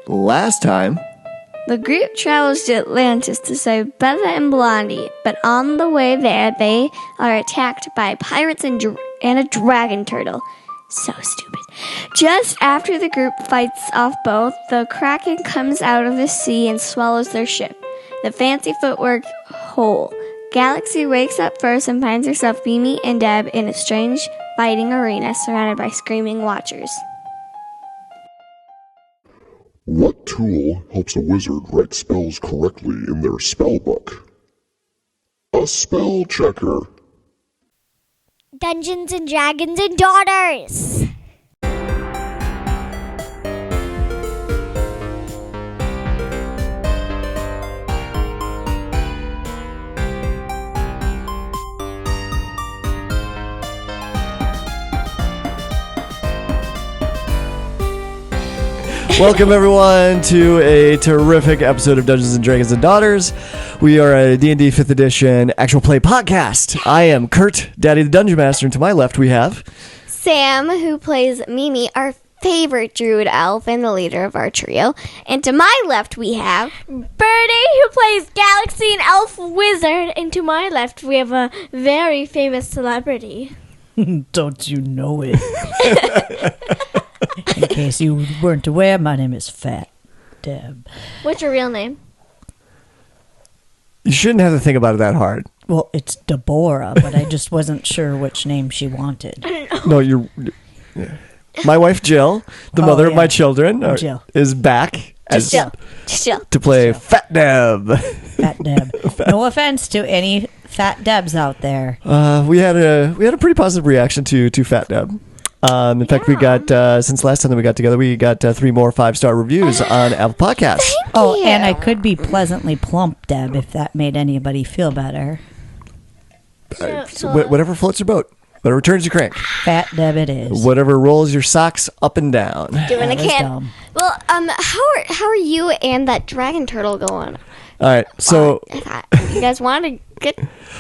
last time... The group travels to Atlantis to save Bella and Blondie, but on the way there, they are attacked by pirates and a dragon turtle. So stupid. Just after the group fights off both, the Kraken comes out of the sea and swallows their ship. The fancy footwork whole. Galaxy wakes up first and finds herself Mimi and Deb in a strange fighting arena surrounded by screaming watchers. What tool helps a wizard write spells correctly in their spell book? A spell checker. Dungeons and Dragons and Daughters. Welcome, everyone, to a terrific episode of Dungeons & Dragons and Daughters. We are a D&D 5th edition actual play podcast. I am Kurt, Daddy the Dungeon Master, and to my left we have... Sam, who plays Mimi, our favorite druid elf and the leader of our trio. And to my left we have... Birdie, who plays Galaxy and Elf Wizard. And to my left we have a very famous celebrity. Don't you know it? In case you weren't aware, my name is Fat Deb. What's your real name? You shouldn't have to think about it that hard. Well, it's Deborah, but I just wasn't sure which name she wanted. No, you're... Yeah. My wife, Jill, the mother of my children, Jill. is back Just Jill. to play Fat Deb. Fat Deb. No offense to any Fat Debs out there. We had a pretty positive reaction to Fat Deb. In fact, we got, since last time that we got together, we got 3 more 5-star reviews on Apple Podcasts. Oh, and I could be pleasantly plump, Deb, if that made anybody feel better. Whatever floats your boat. Whatever turns your crank. Fat Deb it is. Whatever rolls your socks up and down. Doing a was can. dumb. Well, how are you and that dragon turtle going? All right, so... You guys want to get...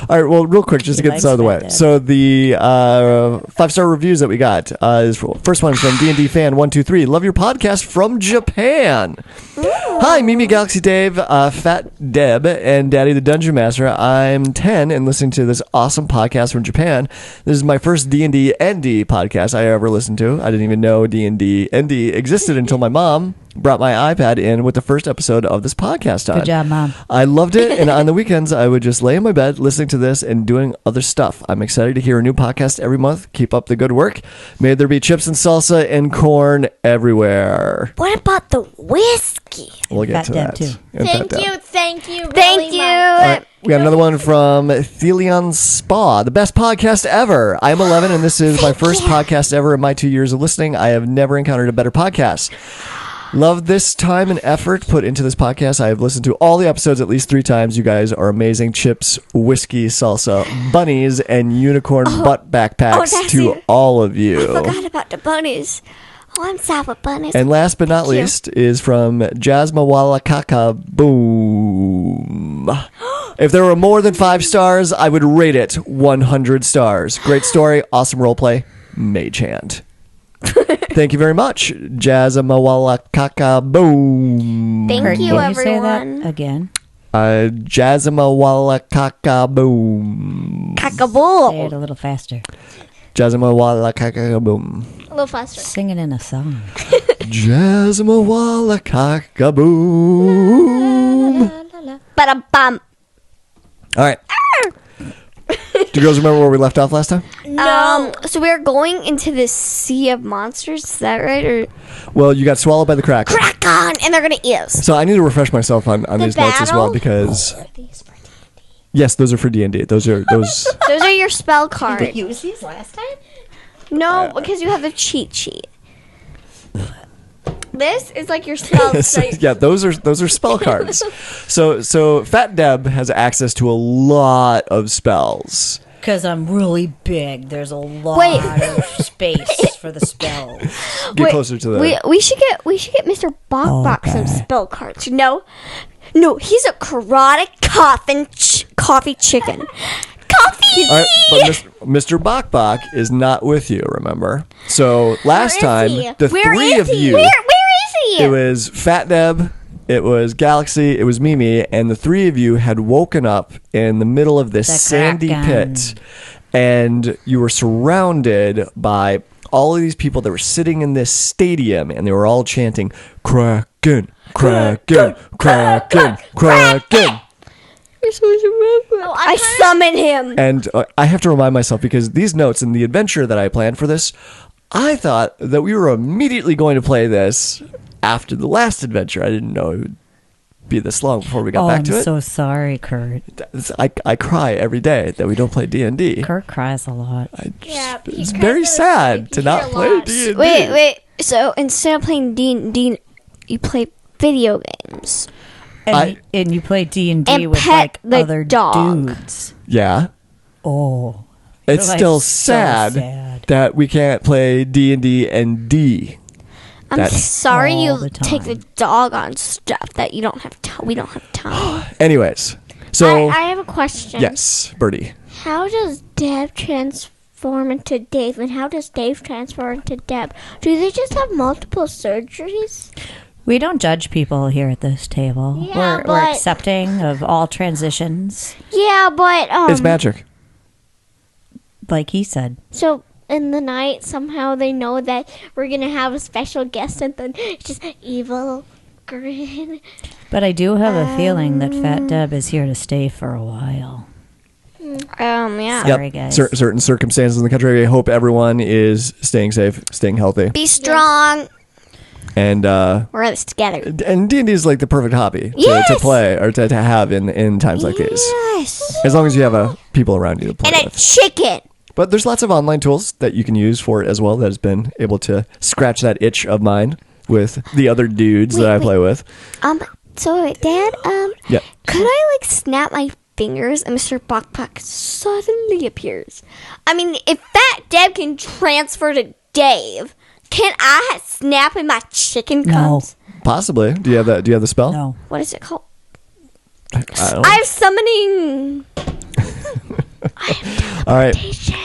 All right, well, real quick, just to get this out of the way. So the 5-star reviews that we got is first one is from D&D Fan 123. Love your podcast from Japan. Ooh. Hi, Mimi, Galaxy Dave, Fat Deb, and Daddy the Dungeon Master. I'm 10 and listening to this awesome podcast from Japan. This is my first D&D ND podcast I ever listened to. I didn't even know D&D ND existed until my mom brought my iPad in with the first episode of this podcast on. Good job, Mom. I loved it, and on the weekends, I would just lay in my bed listening to this and doing other stuff. I'm excited to hear a new podcast every month. Keep up the good work. May there be chips and salsa and corn everywhere. What about the whiskey? We'll get to that. Too. Thank you. Thank you. All right, we got another one from Thelion Spa, the best podcast ever. I'm 11, and this is my first podcast ever in my 2 years of listening. I have never encountered a better podcast. Love this time and effort put into this podcast. I have listened to all the episodes at least 3 times. You guys are amazing. Chips, whiskey, salsa, bunnies, and unicorn butt backpacks to all of you. I forgot about the bunnies. Oh, I'm sad with bunnies. And last but not least is from Jasmawalakaka Boom. If there were more than 5 stars, I would rate it 100 stars. Great story, awesome roleplay, mage hand. Thank you very much, Jasmawalakaka Boom. Thank you, Can you say everyone. that again? Jasmawalakaka Boom. Say Cockaboo. it a little faster. Jasmawalakaka Boom. A little faster. Sing it in a song. Jasmawalakaka Boom. Ba-da-bum. All right. Do you girls remember where we left off last time? No. So we're going into the sea of monsters. Is that right? Or Well, you got swallowed by the Kraken. Kraken, and they're gonna eat us. So I need to refresh myself on these notes as well battle? because yes, those are for D&D. Those are. Those are your spell cards. Use these last time? No, because you have the cheat sheet. This is like your spell sheet. Yeah, those are spell cards. So Fat Deb has access to a lot of spells. Because I'm really big. There's a lot of space for the spells. Get closer to the. We should get Mr. Bok some spell cards. No, he's a karate coffee chicken. Coffee. All right, but Mr. Bok is not with you. Remember. So last time the Where three is of he? you. Where is It was Fat Deb, it was Galaxy, it was Mimi, and the three of you had woken up in the middle of this sandy pit, and you were surrounded by all of these people that were sitting in this stadium, and they were all chanting, Kraken, Kraken, Kraken, Kraken. I summon him. And I have to remind myself, because these notes and the adventure that I planned for this, I thought that we were immediately going to play this after the last adventure. I didn't know it would be this long before we got back to it. I'm so sorry, Kurt. I cry every day that we don't play D&D. Kurt cries a lot. It's very sad to not play D&D. Wait. So instead of playing D&D, you play video games. And you play D&D and with pet like the other dog. dudes. Yeah. Oh. It's Your still life's so sad that we can't play D&D and D. I'm sorry all you the take the dog on stuff that you don't have time. We don't have time. Anyways, so I have a question. yes, Birdie. How does Deb transform into Dave, and how does Dave transform into Deb? Do they just have multiple surgeries? We don't judge people here at this table. Yeah, we're but- accepting of all transitions, Yeah, but It's magic. like he said. So in the night, somehow they know that we're gonna have a special guest, and then it's just evil grin. But I do have a feeling that Fat Deb is here to stay for a while. Yeah. Sorry, guys. Certain circumstances in the country. I hope everyone is staying safe, staying healthy. Be strong. And We're in this together. and D&D is like the perfect hobby to Yes! play or to have in times like these. Yes. As long as you have people around you to play And a with. chicken. But there's lots of online tools that you can use for it as well that has been able to scratch that itch of mine with the other dudes that I play with. So Dad, Yeah. could I like snap my fingers and Mr. Bokpak suddenly appears? I mean, if Fat Deb can transfer to Dave, can I snap and my chicken No. comes? Possibly. Do you have that? Do you have the spell? No. What is it called? I don't know. I'm summoning. All right.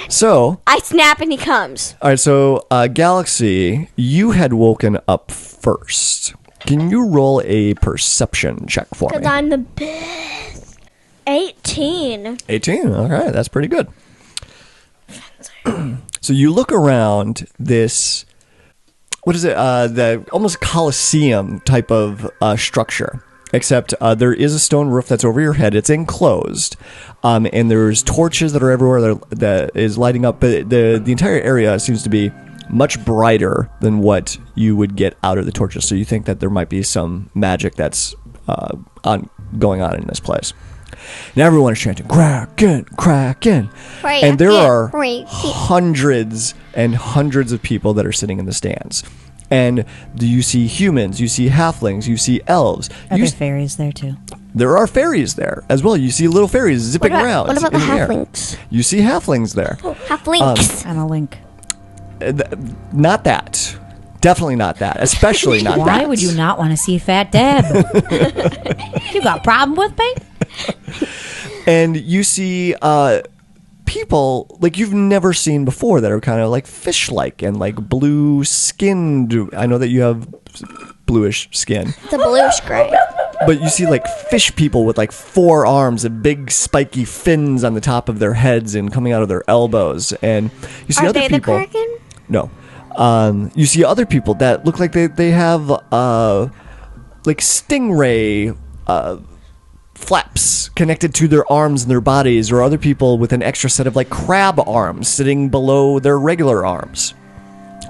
So, I snap and he comes. all right. So, Galaxy, you had woken up first. Can you roll a perception check for Because me? I'm the best. 18. 18. All right, that's pretty good. So you look around this. What is it? The almost Colosseum type of structure. Except there is a stone roof that's over your head. It's enclosed, and there's torches that are everywhere that is lighting up. But the entire area seems to be much brighter than what you would get out of the torches. So you think that there might be some magic that's going on in this place. And everyone is chanting, Kraken, Kraken. Right, And there yeah, are right. hundreds and hundreds of people that are sitting in the stands. And do you see humans, you see halflings, you see elves. Are there fairies there too? There are fairies there as well. You see little fairies zipping around. What about the in air. halflings? You see halflings there. Halflings. I'm a link. Not that. Definitely not that. Especially not that. Why would you not want to see Fat Deb? You got a problem with me? And you see people like you've never seen before that are kind of like fish-like and like blue-skinned. I know that you have bluish skin. The bluish gray. But you see like fish people with like 4 arms and big spiky fins on the top of their heads and coming out of their elbows. And you see Are other they people. the Kraken? No. You see other people that look like they have like stingray flaps connected to their arms and their bodies, or other people with an extra set of like crab arms sitting below their regular arms.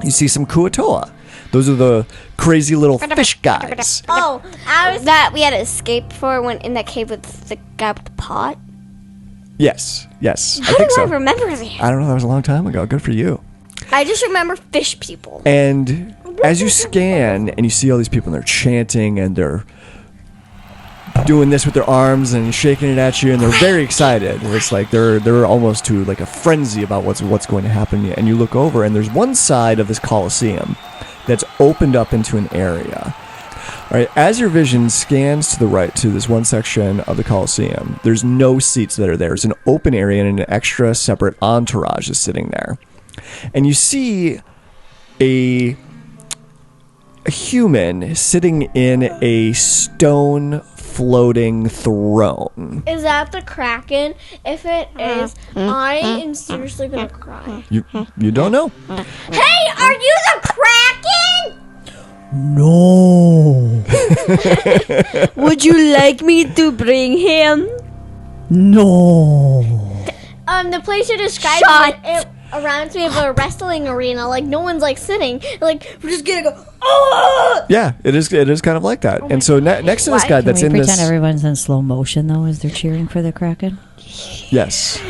You see some Kuatoa. Those are the crazy little fish guys. Oh, I was that we had to escape for when in that cave with the guy with the pot. Yes, I How think do so. I remember that? I don't know. That was a long time ago. Good for you. I just remember fish people. And as you scan and you see all these people and they're chanting and they're doing this with their arms and shaking it at you and they're very excited. It's like they're almost to like a frenzy about what's going to happen. And you look over and there's one side of this Colosseum that's opened up into an area. All right, as your vision scans to the right to this one section of the Colosseum, there's no seats that are there. It's an open area and an extra separate entourage is sitting there. And you see a a human sitting in a stone floating throne. Is that the Kraken? If it is, I am seriously gonna cry. You don't know. Hey, are you the Kraken? No. Would you like me to bring him? No. The place you described it reminds me of a wrestling arena. Like no one's like sitting. Like we're just gonna go. Oh! Yeah, it is kind of like that. And so next to this guy that's in Can we pretend this. everyone's in slow motion though as they're cheering for the Kraken? Yes.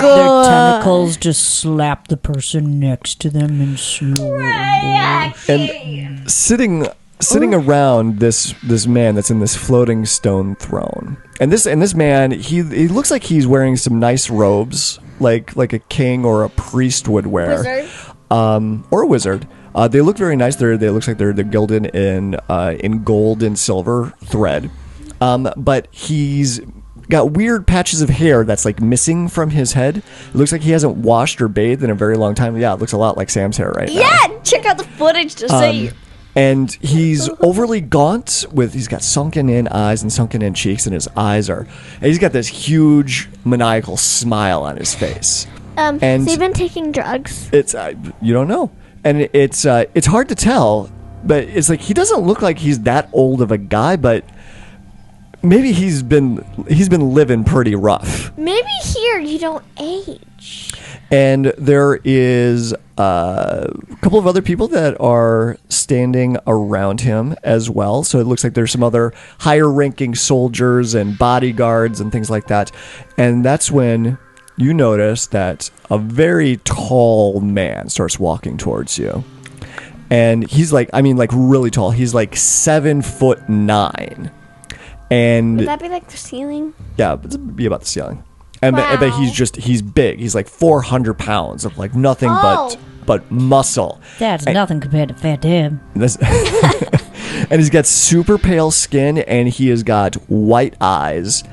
Their tentacles just slap the person next to them in slow motion. And sitting around this man that's in this floating stone throne. And this man, he looks like he's wearing some nice robes, like a king or a priest would wear. Wizard. Or a wizard. They look very nice. They looks like they're gilded in gold and silver thread. But he's got weird patches of hair that's like missing from his head. It looks like he hasn't washed or bathed in a very long time. Yeah, it looks a lot like Sam's hair right now. Yeah, check out the footage to see. And he's overly gaunt he's got sunken in eyes and sunken in cheeks, and his eyes and he's got this huge maniacal smile on his face. So you've been taking drugs? It's you don't know, and it's hard to tell, but it's like he doesn't look like he's that old of a guy, but maybe he's been living pretty rough. Maybe here you don't age. And there is a couple of other people that are standing around him as well. So it looks like there's some other higher ranking soldiers and bodyguards and things like that. And that's when you notice that a very tall man starts walking towards you. And he's like really tall. He's like 7'9". And Would that be like the ceiling? yeah, it'd be about the ceiling. And but he's big. He's like 400 pounds of like nothing but muscle. That's nothing compared to Fat Dib. And he's got super pale skin, and he has got white eyes,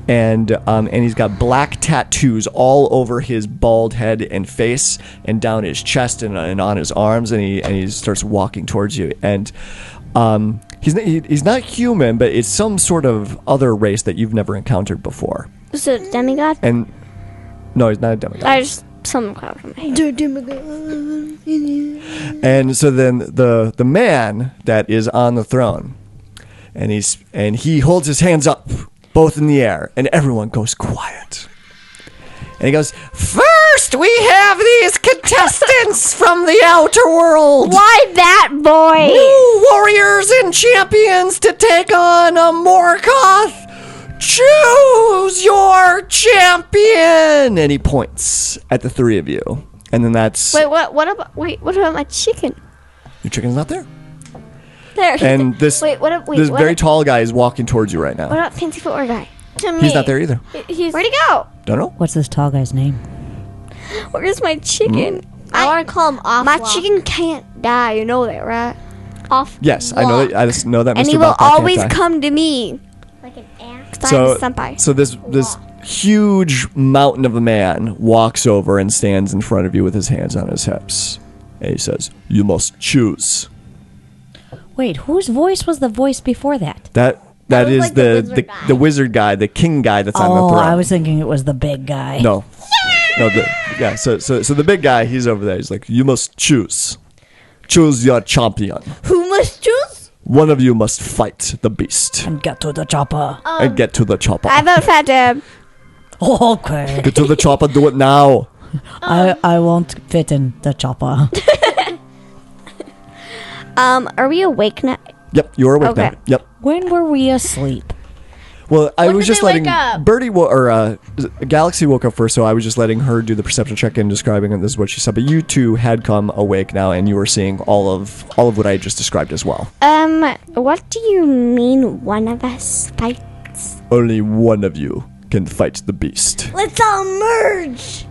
and he's got black tattoos all over his bald head and face, and down his chest and on his arms, and he starts walking towards you. And he's not human, but it's some sort of other race that you've never encountered before. Is it a demigod? And no, he's not a demigod. I just something cloud from my demigod. And so then the man that is on the throne, and he holds his hands up, both in the air, and everyone goes quiet. And he goes, "First, we have these contestants from the outer world. Why that boy? New warriors and champions to take on a Morkoth. Choose your champion!" And he points at the three of you. And then that's... What about my chicken? Your chicken's not there. There. And this very tall guy is walking towards you right now. What about fancy footwear guy? He's not there either. Where'd he go? Don't know. What's this tall guy's name? Where's my chicken? I want to call him off. My chicken can't die. You know that, right? Off. Yes, I know that. I just know that. And Mr. he will Belfast can't always die. come to me. Like an ass. 'Cause I'm his senpai. So this huge mountain of a man walks over and stands in front of you with his hands on his hips. And he says, "You must choose." Wait, whose voice was the voice before that? That was is like the wizard guy. the king guy that's on the Oh, throne. I was thinking it was the big guy. No. No, so the big guy, he's over there. He's like, "You must choose. Choose your champion. Who must choose? One of you must fight the beast And get to the chopper. and get to the chopper. I vote Fat Deb. Okay. Get to the chopper. Do it now." I won't fit in the chopper. Are we awake now? Yep, you're awake Okay. now. Yep. When were we asleep? Well, I When was did just they letting wake up? Birdie Galaxy woke up first, so I was just letting her do the perception check and describing it. This is what she said. But you two had come awake now, and you were seeing all of what I just described as well. What do you mean one of us fights? Only one of you can fight the beast. Let's all merge.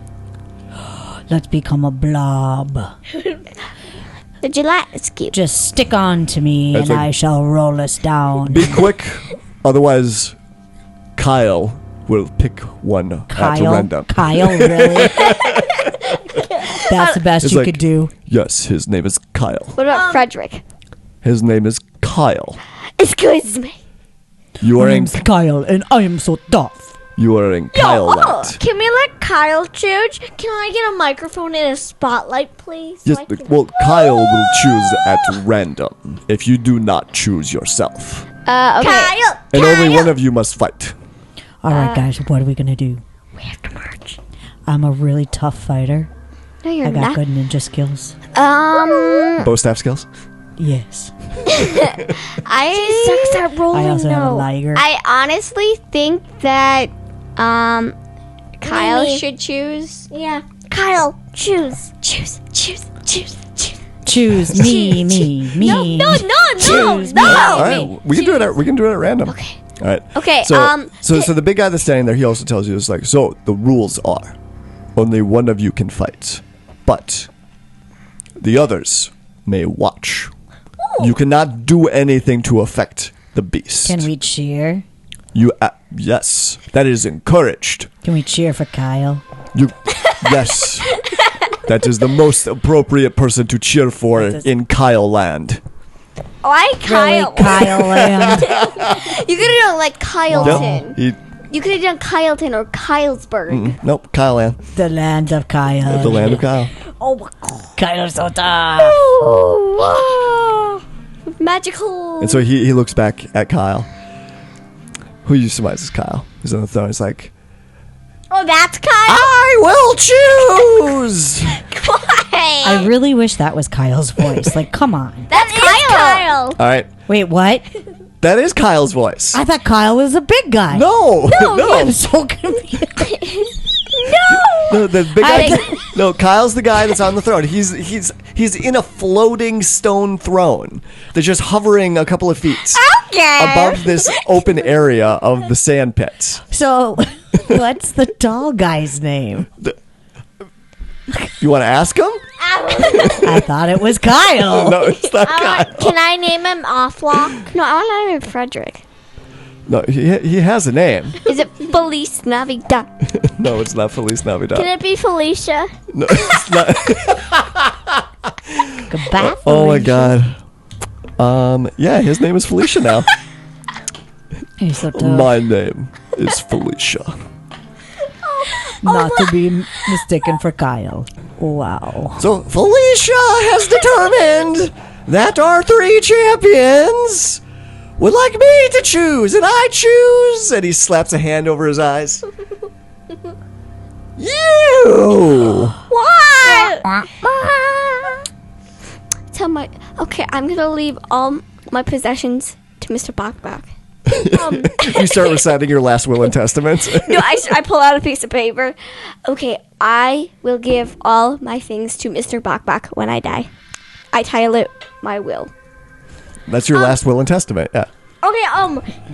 Let's become a blob. The gelatinous cube. Just stick on to me That's and like- I shall roll us down. Be quick, otherwise Kyle will pick one at Kyle? random. Kyle, really? That's the best It's you like- could do. Yes, his name is Kyle. What about Frederick? His name is Kyle. Excuse me. You My are in name's Kyle, and I am so tough. Kyleland. Can we let Kyle choose? Can I get a microphone and a spotlight, please? Yes, So I can- well, Kyle will choose at random if you do not choose yourself. Okay. Kyle! And only Kyle! one of you must fight. All right, guys, what are we gonna do? We have to march. I'm a really tough fighter. No, you're I got not. good ninja skills. Bow staff skills? Yes. I Sucks at rolling, I also have a though. liger. I honestly think that Kyle Mimi. should choose. Yeah. Kyle, choose. Choose. Choose me. No. Choose me. All right, we can do it. We can do it at random. Okay. All right. Okay, So the big guy that's standing there, he also tells you, it's like, so the rules are, only one of you can fight, but the others may watch. You cannot do anything to affect the beast. Can we cheer? Yes, that is encouraged. Can we cheer for Kyle? Yes, that is the most appropriate person to cheer for in Kyleland. Oh, I Kyle. Really, Kyleland? You could have done like Kyleton. He, You could have done Kyleton or Kylesburg. nope, Kyleland, The land of Kyle. the land of Kyle. Oh my God. Kyle's so tough. Oh, magical. And so he looks back at Kyle, who you surmise is Kyle. He's on the throne. He's like, Oh, that's Kyle. I will choose. I really wish that was Kyle's voice. Like, come on. That's Kyle. All right, Wait, what? that is Kyle's voice. I thought Kyle was a big guy. No, I'm so confused. No, the big guy. No, Kyle's the guy that's on the throne. He's in a floating stone throne that's just hovering a couple of feet above this open area of the sand pits. So, what's the tall guy's name? You want to ask him? I thought it was Kyle. No, it's not Kyle. Can I name him Offlock? No, I want to name him Frederick. No, he has a name. Is it Feliz Navidad? No, it's not Feliz Navidad. Can it be Felicia? No, it's not. Goodbye. Oh my God. Yeah, his name is Felicia now. He's so tough. My name is Felicia. Not to be mistaken for Kyle. Wow. So Felicia has determined that our three champions would like me to choose, and I choose. And he slaps a hand over his eyes. You. What? Tell my. Okay, I'm gonna leave all my possessions to Mr. Bachbach. You start reciting your last will and testament. No, I pull out a piece of paper. Okay, I will give all my things to Mr. Bachbach when I die. I title it my will. That's your last will and testament. Yeah. Okay,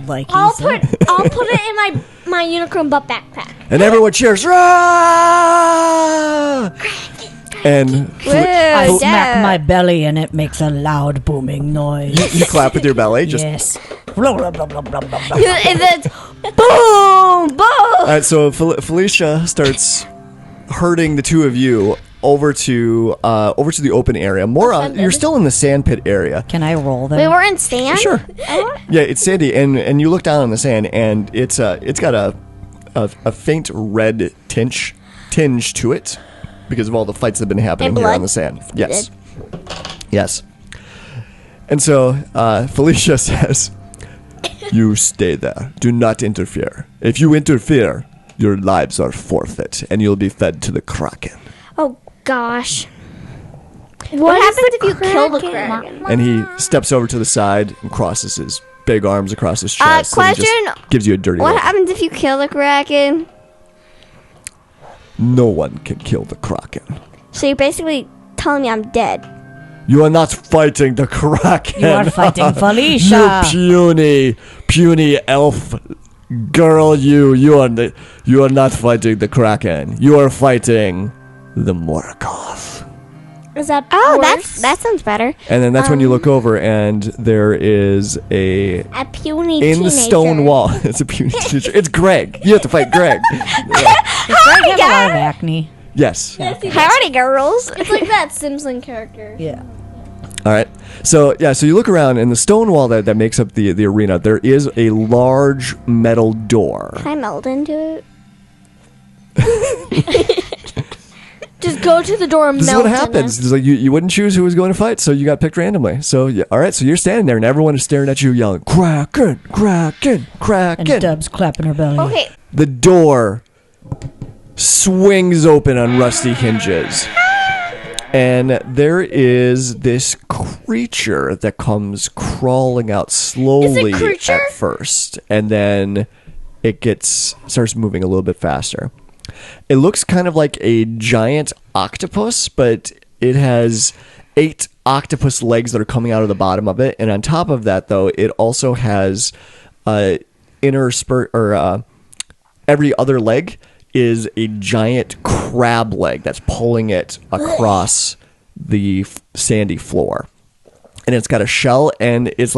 Like he I'll said. put it in my unicorn butt backpack. And everyone cheers. Rah! And I Whoa, smack Dad. my belly and it makes a loud booming noise. you clap with your belly. Just Yes. Blah, blah, blah, blah, blah, blah, blah. And then boom, boom. All right, so Felicia starts herding the two of you over to the open area. You're still in the sand pit area. Can I roll them? We were in sand. Sure. Yeah, it's sandy, and you look down on the sand, and it's got a faint red tinge to it because of all the fights that have been happening And here blood? on the sand. Yes. Yes. And so Felicia says, "You stay there. Do not interfere. If you interfere, your lives are forfeit, and you'll be fed to the Kraken." Oh gosh. What happens if you kill the Kraken? And he steps over to the side and crosses his big arms across his chest. and he just question. gives you a dirty What look. happens if you kill the Kraken? No one can kill the Kraken. So you're basically telling me I'm dead. You are not fighting the Kraken. You are fighting Felicia. You puny elf girl. You are not fighting the Kraken. You are fighting the Morkoth. Is that That sounds better. And then that's when you look over, and there is a puny in the stone wall. It's a puny teenager. It's Greg. You have to fight Greg. Does Greg have a lot of acne? Yes. Howdy, girls. It's like that Simpson character. Yeah. All right. So you look around, and the stone wall that makes up the arena, there is a large metal door. Can I meld into it? Just go to the door and This is melt what happens. It's like you wouldn't choose who was going to fight, so you got picked randomly. So all right. So you're standing there, and everyone is staring at you, yelling, "Kraken, Kraken, Kraken!" And Dub's clapping her belly. Okay. The door swings open on rusty hinges. And there is this creature that comes crawling out slowly creature? at first, and then it starts moving a little bit faster. It looks kind of like a giant octopus, but it has 8 octopus legs that are coming out of the bottom of it, and on top of that, though, it also has every other leg is a giant crab leg that's pulling it across the sandy floor. And it's got a shell, and it's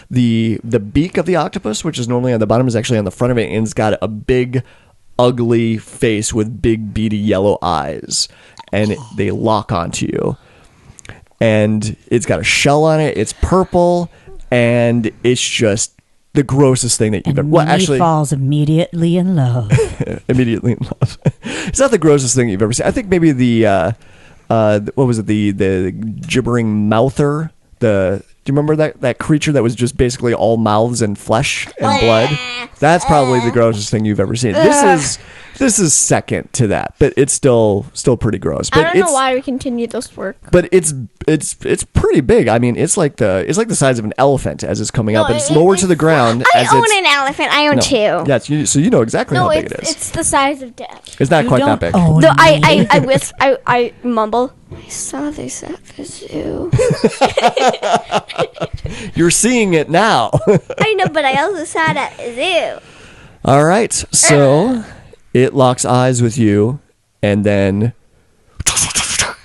the beak of the octopus, which is normally on the bottom, is actually on the front of it, and it's got a big, ugly face with big, beady yellow eyes. And they lock onto you. And it's got a shell on it, it's purple, and it's just the grossest thing that you've ever... Well, actually... falls immediately in love. Immediately in love. It's not the grossest thing you've ever seen. I think maybe the what was it? The gibbering mouther. Do you remember that creature that was just basically all mouths and flesh and blood? That's probably the grossest thing you've ever seen. This is second to that, but it's still pretty gross. But I don't know why we continue this work. But it's pretty big. I mean, it's like the size of an elephant as it's coming out, but it's lower to the ground. I own an elephant. I own 2. Yeah, so you know exactly how big it is. It's the size of death. It's not quite that big. Oh, No, I mumble. I saw this at the zoo. You're seeing it now. I know, but I also saw it at the zoo. All right, so it locks eyes with you, and then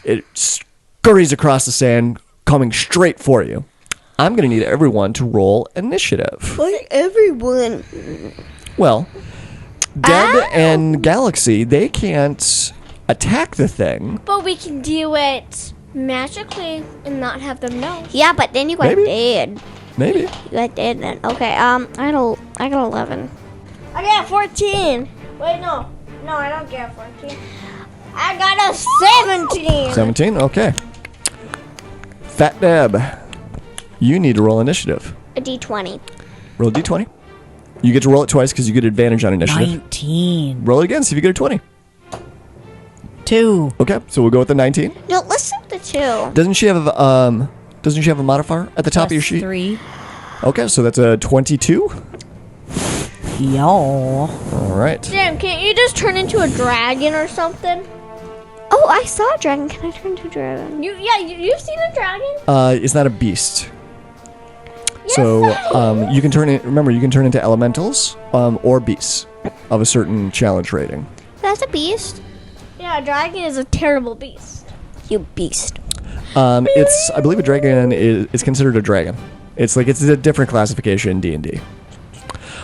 it scurries across the sand, coming straight for you. I'm going to need everyone to roll initiative. Like everyone. Well, Deb and Galaxy, they can't attack the thing. But we can do it magically and not have them know. Yeah, but then you got Maybe. dead. Maybe. You got dead then. Okay, I got 11. I got 14. Wait, no, I don't get 14. I got a 17. 17? Okay. Fat Deb, you need to roll initiative. A D20. Roll a d20. You get to roll it twice because you get advantage on initiative. 19. Roll it again, see if you get a 20. 2. Okay, so we'll go with the 19. No, listen to 2. Doesn't she have a modifier at the top of your sheet? 3. Okay, so that's a 22. Y'all. All right. Damn, can't you just turn into a dragon or something? Oh, I saw a dragon. Can I turn into a dragon? You've seen a dragon? It's not a beast. So you can turn it. Remember, you can turn into elementals or beasts of a certain challenge rating. That's a beast. Yeah, a dragon is a terrible beast. You beast. I believe a dragon is considered a dragon. It's a different classification in D&D.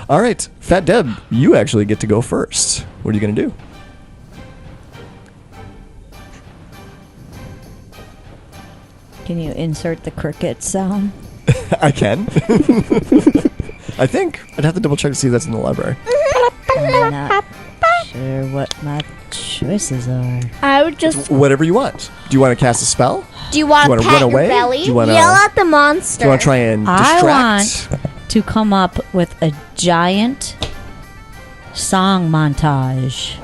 All right, Fat Deb, you actually get to go first. What are you gonna do? Can you insert the cricket sound? I can. I think I'd have to double check to see if that's in the library. I'm not sure what my choices are. I would just Whatever you want. Do you want to cast a spell? Do you want Do you to wanna pat run your away? belly? Do you want yell to? at the monster. Do you want to try and distract? I want to come up with a giant song montage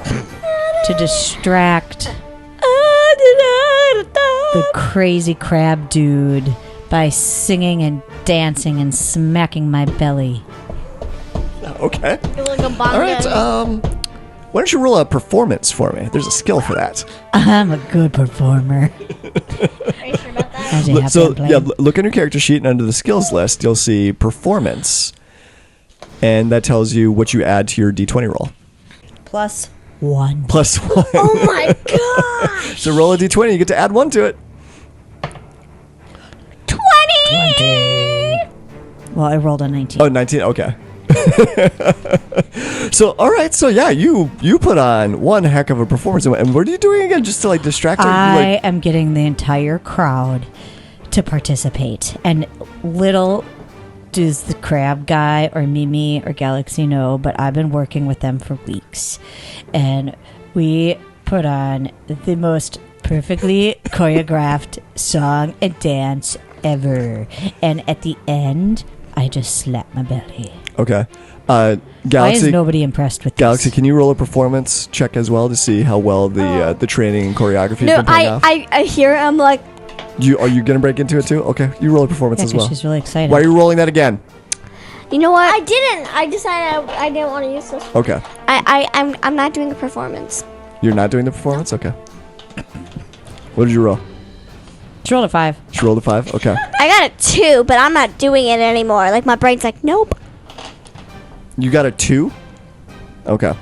to distract the crazy crab dude by singing and dancing and smacking my belly. Okay. You're like a bongo. All right. Why don't you roll a performance for me? There's a skill for that. I'm a good performer. Are you sure about that? As you have So been playing. yeah, look on your character sheet, and under the skills list, you'll see performance, and that tells you what you add to your D20 roll. +1. +1. Oh my god! So roll a D20. You get to add 1 to it. 20. Well, I rolled a 19. Oh, 19. Okay. So, all right. So, yeah, you put on one heck of a performance. And what are you doing again just to, like, distract her? I am getting the entire crowd to participate. And little does the crab guy or Mimi or Galaxy know, but I've been working with them for weeks. And we put on the most perfectly choreographed song and dance ever. And at the end, I just slapped my belly. Okay. Why Galaxy, is nobody impressed with Galaxy, this? can you roll a performance check as well to see how well the training and choreography has been paying off? I hear it, I'm like, Are you going to break into it too? Okay. You roll a performance Yeah, as 'cause well. she's really excited. Why are you rolling that again? you know what? I didn't. I decided I didn't want to use this. Okay. I'm not doing a performance. You're not doing the performance? Okay. What did you roll? She rolled a 5. She rolled a 5? Okay. I got a 2, but I'm not doing it anymore. Like, my brain's like, nope, You got a 2? Okay.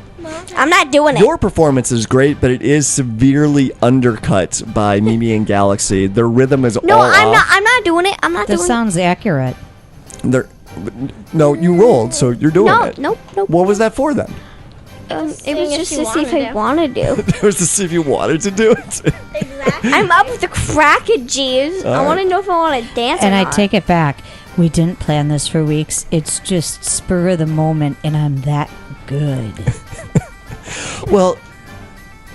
I'm not doing it. Your performance is great, but it is severely undercut by Mimi and Galaxy. Their rhythm is No, all I'm off. not. I'm not doing it. I'm not This doing sounds accurate. No, you rolled, so you're doing No, it. nope. What was that for then? It was Seeing just if to you see if I wanted want to do. It was to see if you wanted to do it. Exactly. I'm up with the crackagees. I All want to right. know if I want to dance And or I not. take it back. We didn't plan this for weeks. It's just spur of the moment, and I'm that good. Well,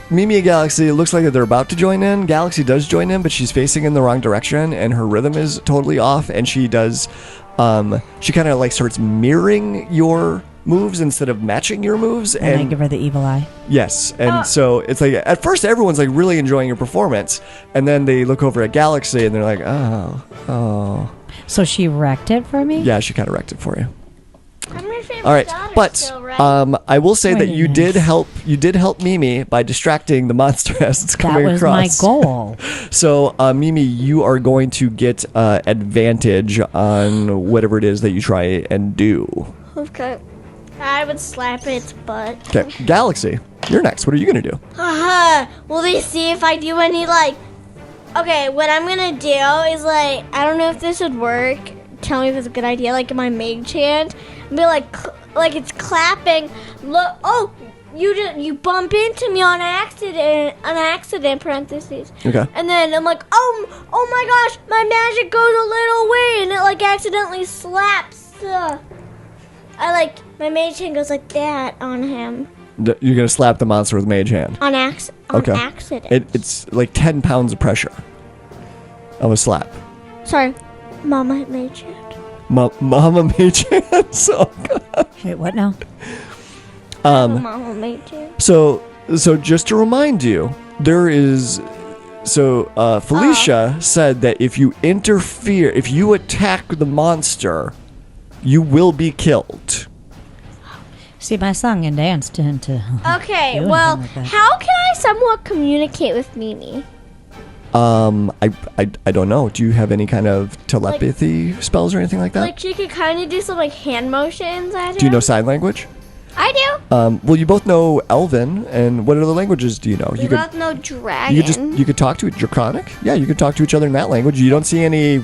Mimi and Galaxy, it looks like they're about to join in. Galaxy does join in, but she's facing in the wrong direction, and her rhythm is totally off, and she does, she kind of like starts mirroring your moves instead of matching your moves. And I give her the evil eye. Yes, and so it's like at first everyone's like really enjoying your performance, and then they look over at Galaxy and they're like, oh, So she wrecked it for me? yeah, she kind of wrecked it for you. I'm my favorite All right, daughter but still, right? I will say that Wait a you did minute. help Mimi by distracting the monster as it's That coming was across. my goal. So Mimi, you are going to get advantage on whatever it is that you try and do. Okay. I would slap its butt. Okay, Galaxy, you're next. What are you gonna do? Haha. Will they see if I do any like? Okay, what I'm gonna do is like I don't know if this would work. Tell me if it's a good idea. Like my mage hand, and be like it's clapping. Look, oh, you bump into me on accident. Parentheses. Okay. And then I'm like, oh my gosh, my magic goes a little way, and it like accidentally slaps. My mage hand goes like that on him. You're gonna slap the monster with mage hand. On Okay. accident. It's like 10 pounds of pressure of a slap. Sorry, Mama mage hand. Mama mage hand. So, Wait, what now? Mama mage hand. so just to remind you, there is. So Felicia said that if you interfere, if you attack the monster, you will be killed. See, my song and dance didn't. Okay, do well, anything like that. how can I somewhat communicate with Mimi? I don't know. Do you have any kind of telepathy spells or anything like that? Like she could kind of do some like hand motions at him. Do you know sign language? I do. Well, you both know Elven, and what other languages do you know? We You could both know dragon. you could talk to Draconic. Yeah, you could talk to each other in that language. You don't see any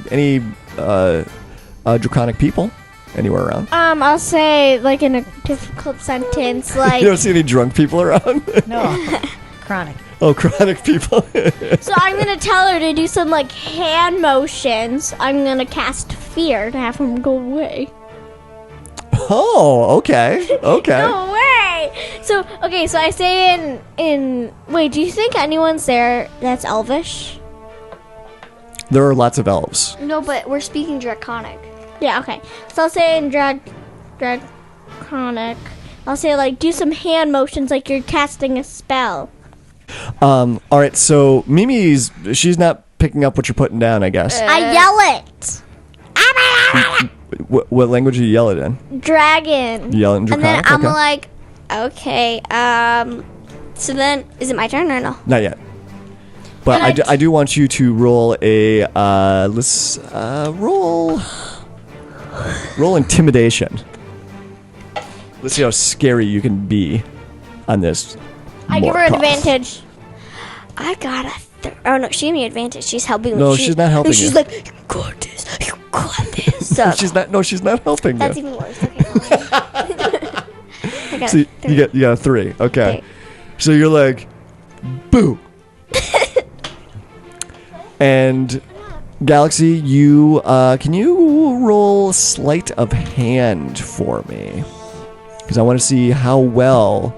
Draconic people anywhere around. I'll say like in a difficult sentence, like You don't see any drunk people around. No. Chronic. Oh, chronic people. so I'm gonna tell her to do some like hand motions. I'm gonna cast fear to have him go away. Oh, okay, okay. No way. So I say in wait, do you think anyone's there that's elvish? There are lots of elves. No, but we're speaking draconic. Yeah, okay. So I'll say in draconic. I'll say like do some hand motions like you're casting a spell. All right. So she's not picking up what you're putting down, I guess. I yell it. What language do you yell it in? Dragon. You yell it in And then Draconic? I'm Okay. like, okay, so then, is it my turn or no? Not yet. But I do want you to roll a let's roll intimidation. Let's see how scary you can be on this. I give her Morkoth. advantage. I got a oh no, she gave me advantage. She's helping me. No, she's not helping She's you. like, you got this, you got this. So She's not. No, she's not helping that's you. even worse. Okay, got So you 3. got a 3. Okay. 3. So you're like, boo. And Galaxy, you can you roll Sleight of Hand for me? Because I want to see how well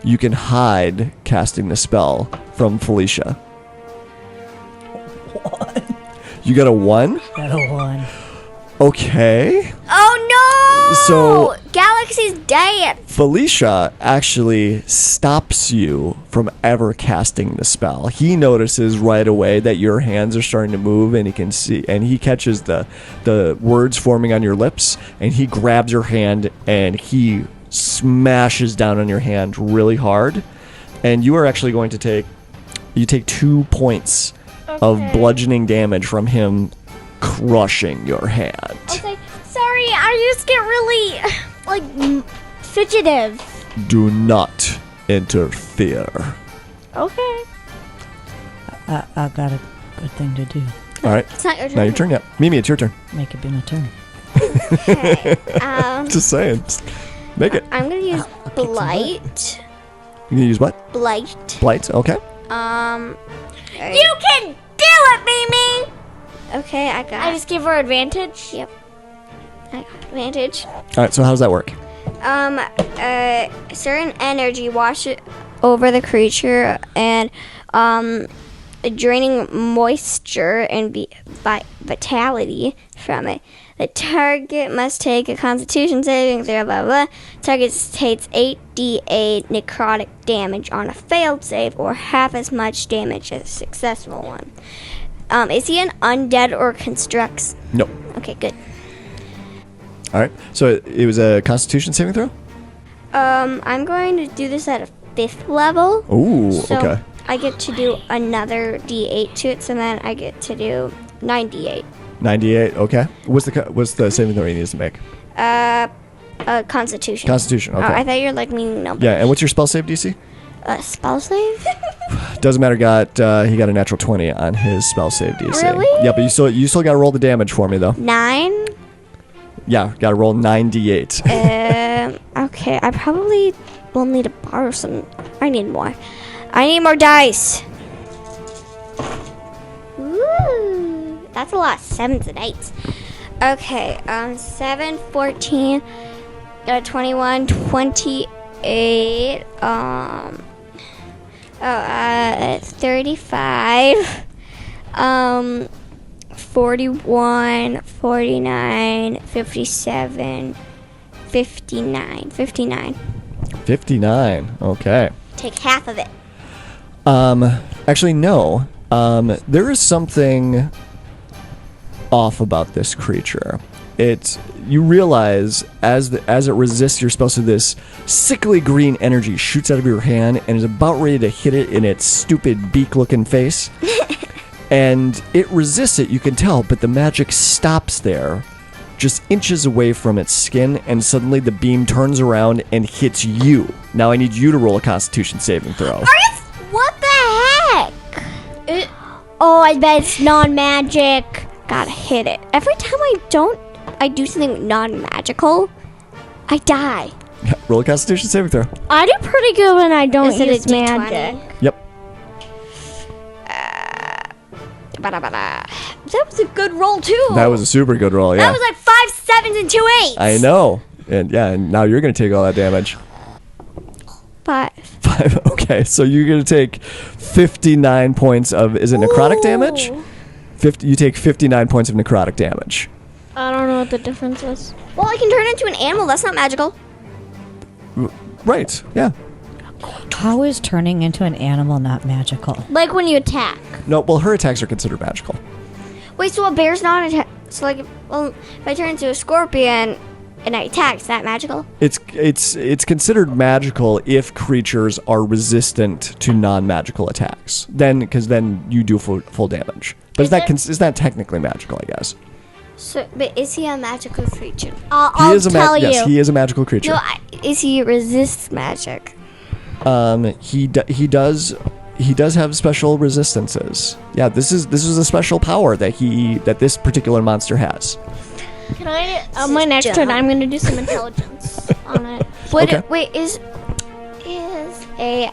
you can hide casting the spell from Felicia. 1. You got a 1? Got a 1. Okay. Oh no! So Galaxy's dead. Felicia actually stops you from ever casting the spell. He notices right away that your hands are starting to move, and he can see, and he catches the words forming on your lips, and he grabs your hand and he smashes down on your hand really hard, and you are actually going to take 2 points of bludgeoning damage from him crushing your hand. Okay, sorry, I just get really like fidgetive. Do not interfere. Okay. I've got a good thing to do. All right. It's not your turn. Now your turn. Yeah, Mimi, it's your turn. Make it be my turn. Okay. Just saying. Just make it. I'm gonna use I'll kick some blight. You gonna use what? Blight. Blight. Okay. You can do it, Mimi. Okay, I got I just give her advantage. Yep. I got advantage. All right. So how does that work? Certain energy washes over the creature and draining moisture and vitality from it. The target must take a Constitution saving throw. Blah blah. Target takes 8d8 necrotic damage on a failed save, or half as much damage as a successful one. Is he an undead or constructs? No. Okay, good. All right. So it was a Constitution saving throw. I'm going to do this at a 5th level. Ooh. So Okay. I get to do another d8 to it, so then I get to do 9d8. 98. Okay. What's the saving throw he needs to make? Constitution. Constitution. Okay. I thought you were like meaning number. Yeah. And what's your spell save DC? Spell save? Doesn't matter. He got a natural 20 on his spell save DC. Really? Yeah, but you still got to roll the damage for me though. 9? Yeah, got to roll 9d8. Okay, I probably will need to borrow some. I need more. I need more dice. Ooh, that's a lot of 7s and 8s. Okay, 7, 14, 21, 28, 35, 41, 49, 57, 59. 59. Okay. Take half of it. Actually, no. There is something off about this creature. You realize as it resists your spell, so this sickly green energy shoots out of your hand and is about ready to hit it in its stupid beak-looking face. And it resists it, you can tell, but the magic stops there, just inches away from its skin, and suddenly the beam turns around and hits you. Now I need you to roll a Constitution saving throw. What the heck? Oh, I bet it's non-magic. Gotta hit it. Every time I do something non-magical, I die. Roll a Constitution saving throw. I do pretty good when I don't Is it a use D20? magic. Yep. That was a good roll too. That was a super good roll, yeah. That was like 5 7s and 2 8s. I know. And now you're going to take all that damage. 5. 5. Okay, so you're going to take 59 points of, is it necrotic damage? You take 59 points of necrotic damage. I don't know what the difference is. Well, I can turn into an animal. That's not magical. Right, yeah. How is turning into an animal not magical? Like when you attack. No, well, her attacks are considered magical. Wait, so a bear's not attack? So like, if I turn into a scorpion and I attack, is that magical? It's considered magical if creatures are resistant to non-magical attacks. Because then you do full damage. But is that technically magical, I guess? So, but is he a magical creature? I'll tell you. Yes, he is a magical creature. No, is he resist magic? He does have special resistances. Yeah, this is a special power that this particular monster has. Can I? On my next turn, I'm gonna do some intelligence on it. What? Okay. Wait, is a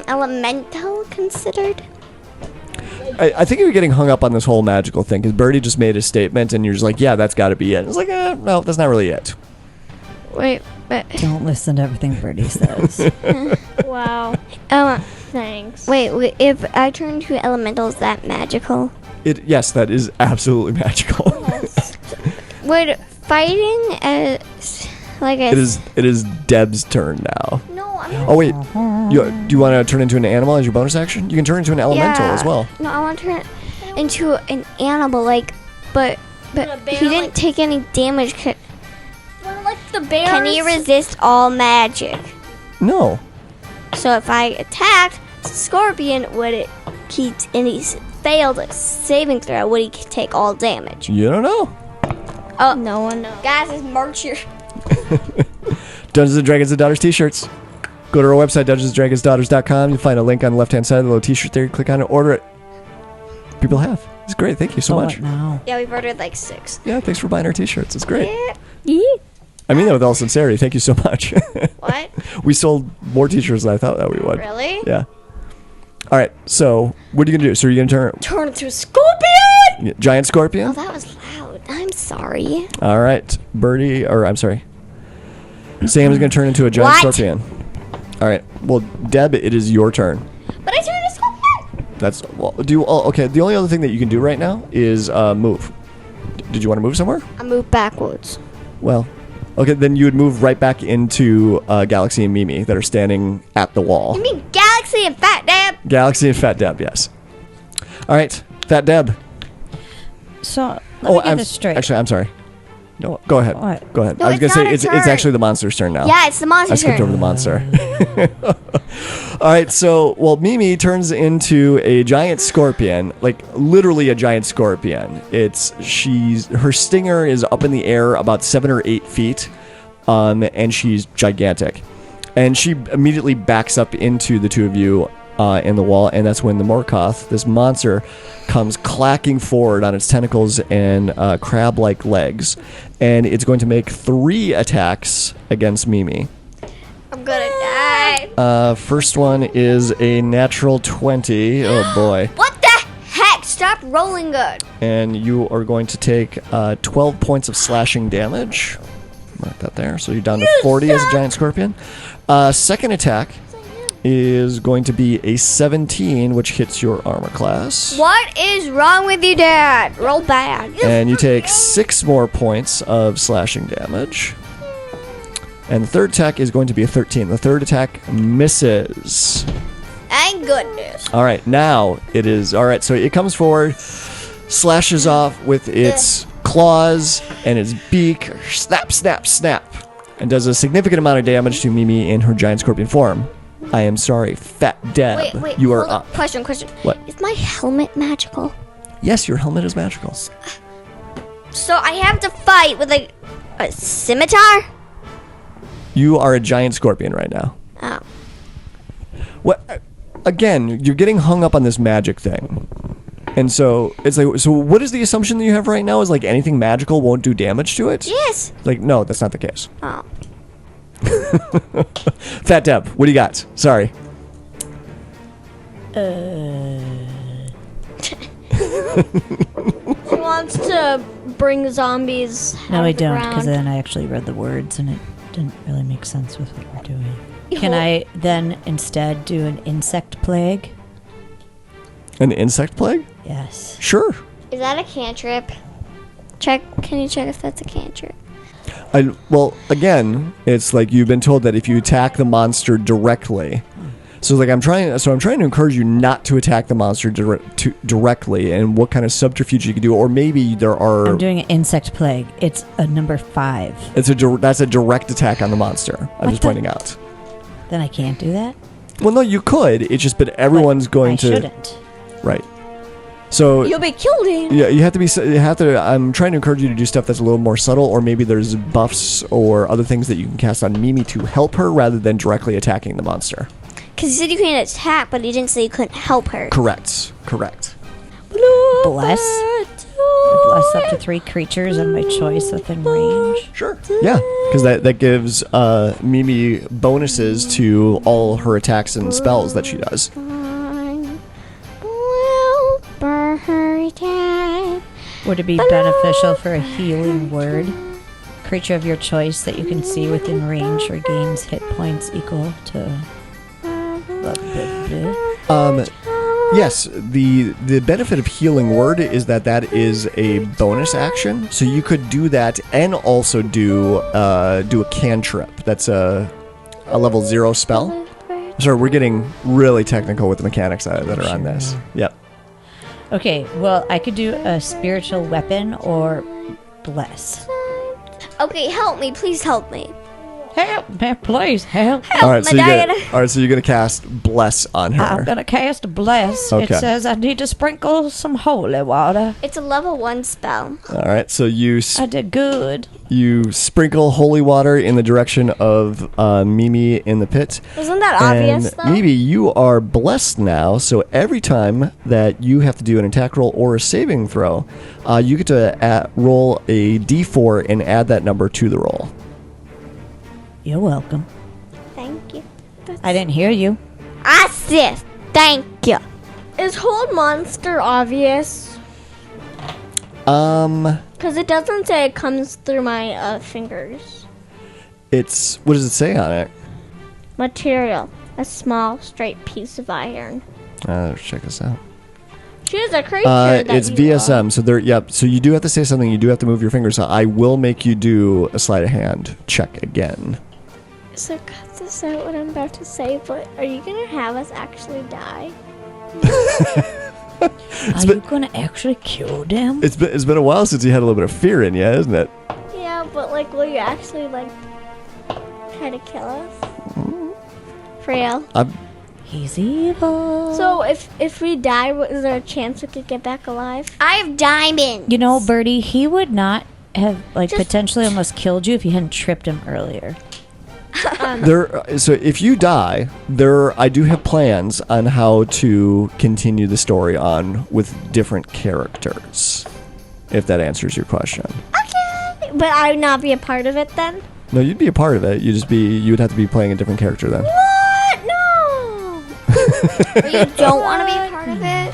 elemental considered? I think you're getting hung up on this whole magical thing because Birdie just made a statement and you're just like, yeah, that's got to be it. It's like, no, that's not really it. Wait, but Don't listen to everything Birdie says. Wow. Thanks. wait, if I turn to elemental, is that magical? Yes, that is absolutely magical. Would fighting as like a It is Deb's turn now. No, I'm not. Oh wait, do you want to turn into an animal as your bonus action? You can turn into an elemental as well. No, I want to turn into an animal, but a bear, he didn't like- take any damage. Well, like the bears. Can he resist all magic? No. So if I attacked Scorpion, would it keep and he failed a saving throw? Would he take all damage? You don't know. Oh, no one knows. Guys, it's March here. Dungeons and Dragons and Daughters t-shirts. Go to our website, dungeonsanddragonsdaughters.com. You'll find a link on the left-hand side of the little t-shirt there. Click on it, order it. People have. It's great. Thank you so What much. now? Yeah, we've ordered like 6. Yeah, thanks for buying our t-shirts. It's great. Yeah. I mean that with all sincerity. Thank you so much. What? We sold more t-shirts than I thought that we would. Really? Yeah. All right. So, what are you going to do? So, are you going to Turn into a scorpion. giant scorpion? Oh, that was loud. I'm sorry. All right. Birdie, or I'm sorry. Sam is going to turn into a giant What? scorpion. All right. Well, Deb, it is your turn. But I turned a scorpion. That's well. Okay. The only other thing that you can do right now is move. Did you want to move somewhere? I moved backwards. Well, okay. Then you would move right back into Galaxy and Mimi that are standing at the wall. You mean Galaxy and Fat Dab? Galaxy and Fat Deb. Yes. All right. Fat Deb. So, let me get this straight. Actually, I'm sorry. No, go ahead. What? Go ahead. No, I was it's gonna not say a it's turn. actually the monster's turn now. Yeah, it's the monster I skipped turn. over the monster. All right, so Mimi turns into a giant scorpion, like literally a giant scorpion. Her stinger is up in the air about 7 or 8 feet, and she's gigantic, and she immediately backs up into the two of you in the wall, and that's when the Morkoth, this monster, comes clacking forward on its tentacles and crab-like legs, and it's going to make 3 attacks against Mimi. I'm gonna die. First one is a natural 20. Oh boy. What the heck? Stop rolling good. And you are going to take 12 points of slashing damage. Mark that there. So you're down to 40 as a giant scorpion. Second attack is going to be a 17, which hits your armor class. What is wrong with you, Dad? Roll bad. And you take 6 more points of slashing damage. And the third attack is going to be a 13. The third attack misses. Thank goodness. All right, now it is. All right, so it comes forward, slashes off with its claws and its beak. Snap, snap, snap. And does a significant amount of damage to Mimi in her giant scorpion form. I am sorry, Fat Deb. Wait. You are hold on. up. Question. What? Is my helmet magical? Yes, your helmet is magical. So I have to fight with like a scimitar? You are a giant scorpion right now. Oh. What? Again, you're getting hung up on this magic thing. And so it's like, so what is the assumption that you have right now? Is like anything magical won't do damage to it? Yes. Like, no, that's not the case. Oh. Fat Deb, what do you got? Sorry. He wants to bring zombies. No, out I of the don't, because ground. then I actually read the words and it didn't really make sense with what we're doing. Can I then instead do an insect plague? An insect plague? Yes. Sure. Is that a cantrip? Can you check if that's a cantrip? Well, again, it's like you've been told that if you attack the monster directly, so like I'm trying to encourage you not to attack the monster directly, and what kind of subterfuge you could do, or maybe there are. I'm doing an insect plague. It's a number 5. That's a direct attack on the monster. I'm What just the- pointing out. Then I can't do that? Well, no, you could. It's just, but everyone's going I to. shouldn't. Right. So You'll be killed in. yeah, you have to. I'm trying to encourage you to do stuff that's a little more subtle, or maybe there's buffs or other things that you can cast on Mimi to help her rather than directly attacking the monster. Because he said you couldn't attack, but he didn't say you couldn't help her. Correct. Bless up to 3 creatures of my choice within range. Sure. Yeah. because that gives Mimi bonuses to all her attacks and spells that she does. Would it be beneficial for a healing word? Creature of your choice that you can see within range regains hit points equal to... Yes, the benefit of healing word is that is a bonus action, so you could do that and also do a cantrip. That's a level 0 spell. Sorry, we're getting really technical with the mechanics that are on this. Yep. Okay, well, I could do a spiritual weapon or bless. Okay, help me. Please help me. Help me, please, help. All right, so you're gonna cast bless on her. I'm gonna cast bless. Okay. It says I need to sprinkle some holy water. It's a level 1 spell. All right, so I did good. you sprinkle holy water in the direction of Mimi in the pit. Isn't that obvious, though? Mimi, you are blessed now, so every time that you have to do an attack roll or a saving throw, you get to roll a d4 and add that number to the roll. You're welcome. Thank you. I didn't hear you. Assist. Thank you. Is hold monster obvious? Because it doesn't say it comes through my fingers. It's, what does it say on it? Material. A small, straight piece of iron. Let's check this out. Choose a creature that it's you VSM, love. so so you do have to say something, you do have to move your fingers. So I will make you do a sleight of hand check again. So cut this out what I'm about to say, but are you going to have us actually die? Are you gonna actually kill them? It's been a while since you had a little bit of fear in you, isn't it? Yeah, but like, will you actually like try to kill us? For real? He's evil. So if we die, is there a chance we could get back alive? I have diamonds. You know, Birdie, he would not have Just- potentially almost killed you if you hadn't tripped him earlier. So if you die, I do have plans on how to continue the story on with different characters. If that answers your question. Okay. But I would not be a part of it then? No, you'd be a part of it. You would have to be playing a different character then. What? No! But you don't want to be a part of it?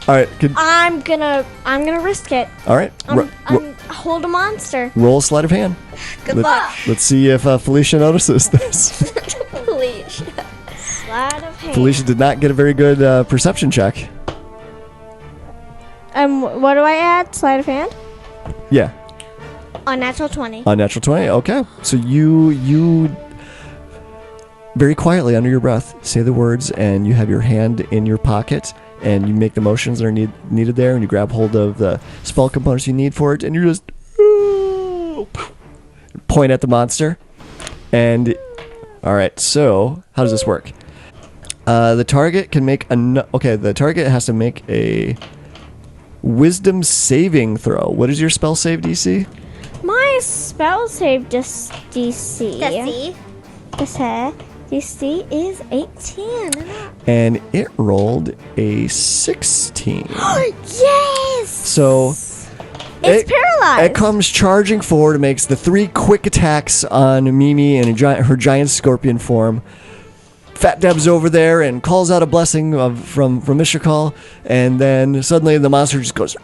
All right. I'm gonna risk it. All right. I'm hold a monster. Roll a sleight of hand. Good luck. Let's see if Felicia notices this. Please. Sleight of hand. Felicia did not get a very good perception check. What do I add? Sleight of hand? Yeah. Unnatural 20. Unnatural 20. Okay. So you very quietly under your breath say the words, and you have your hand in your pocket, and you make the motions that are needed there, and you grab hold of the spell components you need for it, and you just point at the monster. And all right, so how does this work? The target can make the target has to make a wisdom saving throw. What is your spell save DC? My spell save DC. DC is 18. And it rolled a 16. Yes! So It's paralyzed. it comes charging forward and makes the 3 quick attacks on Mimi in her giant scorpion form. Fat Deb's over there and calls out a blessing from Mishakal, and then suddenly the monster just goes.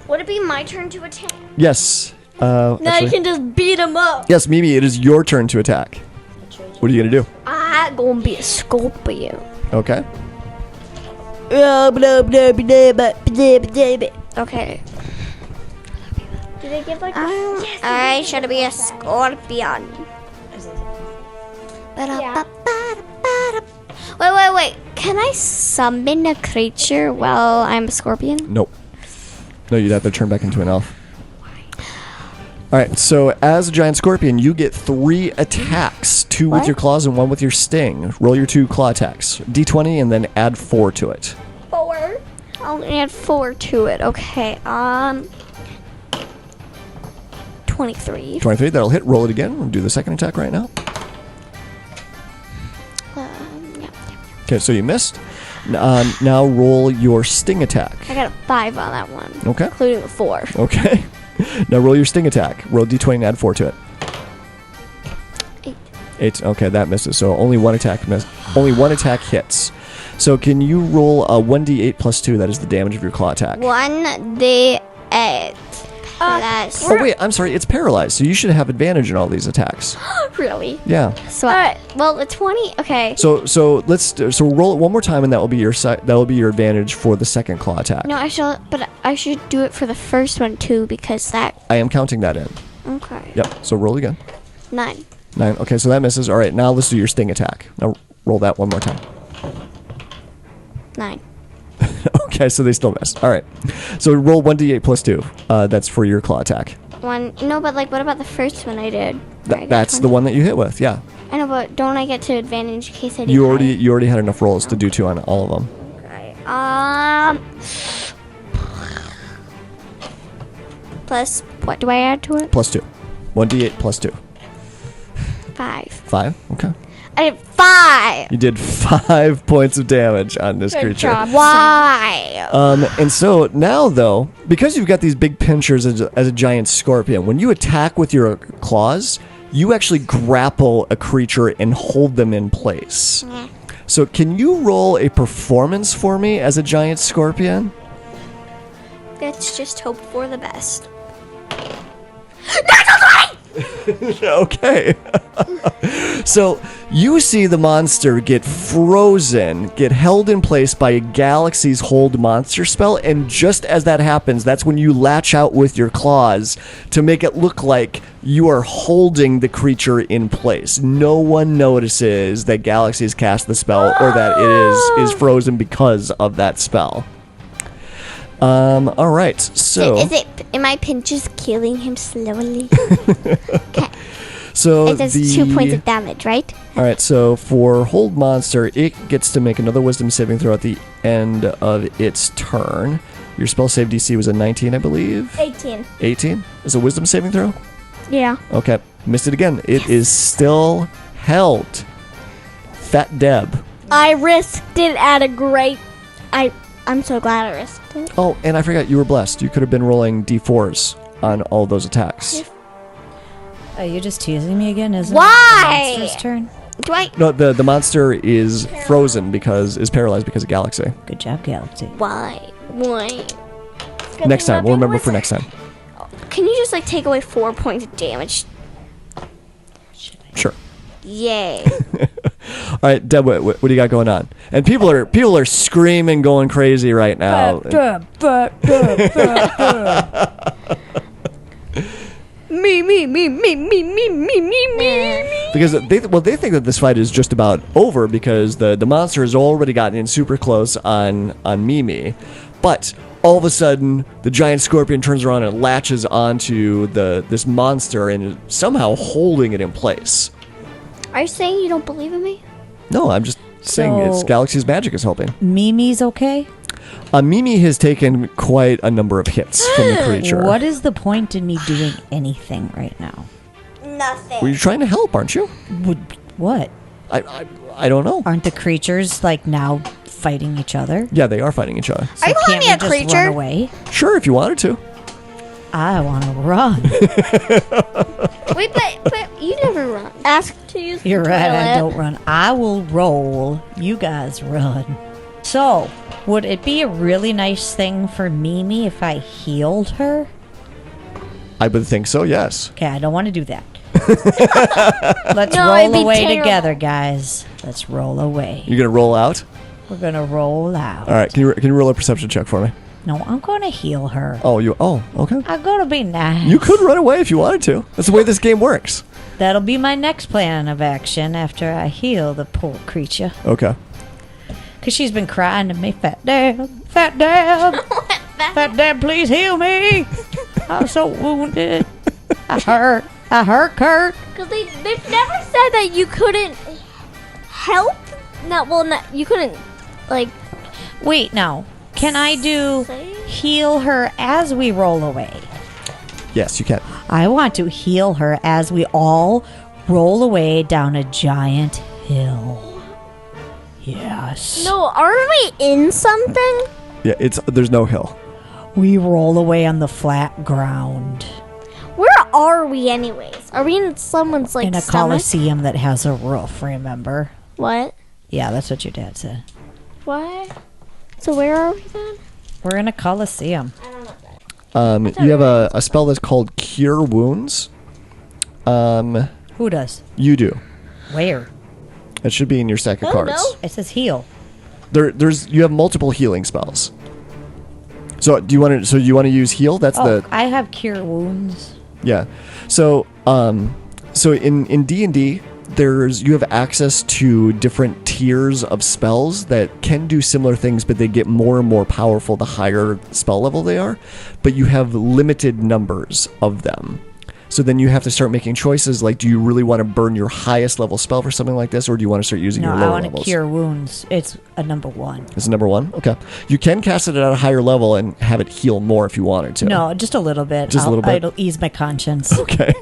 Would it be my turn to attack? Yes. Now Actually, you can just beat him up. yes, Mimi, it is your turn to attack. What are you gonna do? I'm gonna be a scorpion. Okay. Okay. Do they give like I should be a scorpion. Wait. Can I summon a creature while I'm a scorpion? Nope. No, you'd have to turn back into an elf. Alright, so as a giant scorpion, you get 3 attacks. 2 with your claws and 1 with your sting. Roll your 2 claw attacks. D20 and then add 4 to it. 4. I'll add 4 to it. Okay. 23. 23, that'll hit. Roll it again. We'll do the second attack right now. Yeah. Okay, so you missed. Now roll your sting attack. I got a 5 on that one. Okay. Including the 4. Okay. Now roll your sting attack. Roll d20 and add 4 to it. 8. 8. Okay, that misses. So only one attack hits. So can you roll a 1d8 plus 2? That is the damage of your claw attack. 1d8 plus. Oh wait, I'm sorry. It's paralyzed, so you should have advantage in all these attacks. Really? Yeah. So, well, the 20. Okay. So roll it one more time, and that will be your advantage for the second claw attack. No, I should do it for the first one too because that. I am counting that in. Okay. Yep. So roll again. 9. 9. Okay, so that misses. All right, now let's do your sting attack. Now roll that one more time. 9. Okay, so they still miss. All right. So roll 1d8 plus 2. That's for your claw attack. No, but what about the first one I did? That's the one that you hit with. Yeah. I know, but don't I get to advantage in case I do? You already had enough rolls to do 2 on all of them. Okay. Plus, what do I add to it? Plus 2. 1d8 plus 2. 5. 5. Okay. I did 5. You did 5 points of damage on this creature. Why? And so now, though, because you've got these big pinchers as a giant scorpion, when you attack with your claws, you actually grapple a creature and hold them in place. Yeah. So can you roll a performance for me as a giant scorpion? Let's just hope for the best. Okay. So you see the monster get frozen, get held in place by a Galaxy's Hold monster spell, and just as that happens, that's when you latch out with your claws to make it look like you are holding the creature in place. No one notices that Galaxy has cast the spell or that it is frozen because of that spell. All right, so... Am I pinches killing him slowly? Okay. So it does 2 points of damage, right? All right, so for Hold Monster, it gets to make another Wisdom saving throw at the end of its turn. Your spell save DC was a 19, I believe? 18. 18? Is a Wisdom saving throw? Yeah. Okay, missed it again. It is still held. Fat Deb. I risked it at a great... I'm so glad I risked it. Oh, and I forgot you were blessed. You could have been rolling D4s on all those attacks. Are you just teasing me again? Isn't Why? it the monster's turn? Do I? No, the monster is frozen is paralyzed because of Galaxy. Good job, Galaxy. Why? Next time, we'll remember for next time. Can you just take away 4 points of damage? Sure. Yay. All right, Deb, what do you got going on? And people are screaming, going crazy right now. Me. Because they think that this fight is just about over because the monster has already gotten in super close on Mimi, but all of a sudden the giant scorpion turns around and latches onto this monster and is somehow holding it in place. Are you saying you don't believe in me? No, I'm just saying it's Galaxy's magic is helping. Mimi's okay? Mimi has taken quite a number of hits from the creature. What is the point in me doing anything right now? Nothing. Well, you're trying to help, aren't you? What? I don't know. Aren't the creatures now fighting each other? Yeah, they are fighting each other. So Are you calling can't me a we just creature? run away? Sure, if you wanted to. I want to run. Wait, but you never run. Ask to use the You're right, I toilet. don't run. I will roll. You guys run. So, would it be a really nice thing for Mimi if I healed her? I would think so, yes. Okay, I don't want to do that. Let's No, it'd roll be away terrible. together, guys. Let's roll away. You're going to roll out? We're going to roll out. All right, can you roll a perception check for me? No, I'm going to heal her. Oh, okay. I'm going to be nice. You could run away if you wanted to. That's the way this game works. That'll be my next plan of action after I heal the poor creature. Okay. Because she's been crying to me, Fat Dad, Fat Dad, Fat Dad, please heal me. I'm so wounded. I hurt, Kurt. Because they've never said that you couldn't help. You couldn't, Wait, now, can I do heal her as we roll away? Yes, you can. I want to heal her as we all roll away down a giant hill. Yes. No, aren't we in something? Yeah, there's no hill. We roll away on the flat ground Where are we, anyways? Are we in someone's like in a stomach? coliseum that has a roof. Remember? What? Yeah, that's what your dad said. What? So where are we then? We're in a coliseum. I don't know that. You have a spell that's called Cure Wounds. Who does? You do. Where? It should be in your stack of Oh, cards. no. It says heal. You have multiple healing spells. So do you want to? So you want to use heal? That's Oh, I have cure wounds. yeah. So so in D&D, you have access to different tiers of spells that can do similar things, but they get more and more powerful the higher spell level they are. But you have limited numbers of them. So then you have to start making choices like, do you really want to burn your highest level spell for something like this, or do you want to start using No, your I lower want to levels? cure wounds. It's a number 1. It's number 1? Okay. You can cast it at a higher level and have it heal more if you wanted to. No, just a little bit. Just a little bit? It'll ease my conscience. Okay.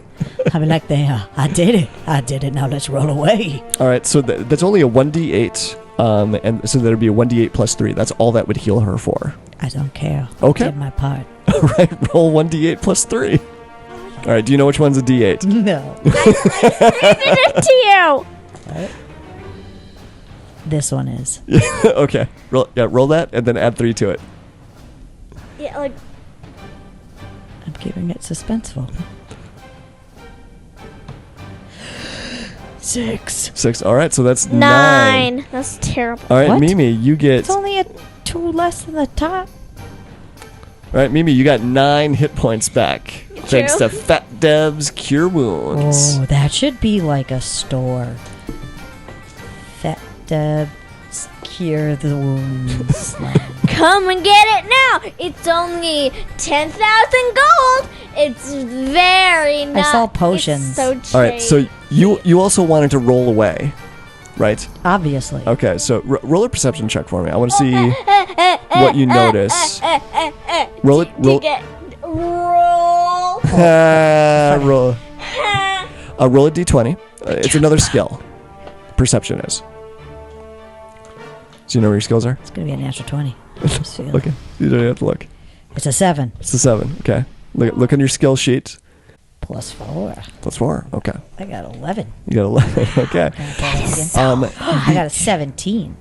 I'll be like, there, I did it. Now let's roll away. All right, so that's only a 1d8, and so that'd be a 1d8 plus 3. That's all that would heal her for. I don't care. Okay. I did my part. All right, roll 1d8 plus 3. All right, do you know which one's a d8? No. It to you. This one is. Okay, roll that, and then add 3 to it. Yeah, like I'm keeping it suspenseful. 6. 6. All right, so that's 9. That's terrible. All right, What? Mimi, you get. It's only a 2 less than the top. All right, Mimi, you got 9 hit points back, thanks to Fat Deb's Cure Wounds. Oh, that should be like a store. Fat Deb's Cure the Wounds. Come and get it now. It's only 10,000 gold. It's very nice. sell potions. It's so cheap. All right, so you also wanted to roll away, right? Obviously. Okay, so roll a perception check for me. I want to see what you notice. Roll it. Roll. Roll. Roll. Roll a d20. It's another skill. Perception is. Do you know where your skills are? It's going to be a natural 20. Just feel it. Okay. You don't have to look. It's a 7. It's a 7. Okay. Look on your skill sheet. Plus 4. Plus 4. Okay. I got 11. You got 11. Okay. I got a 17.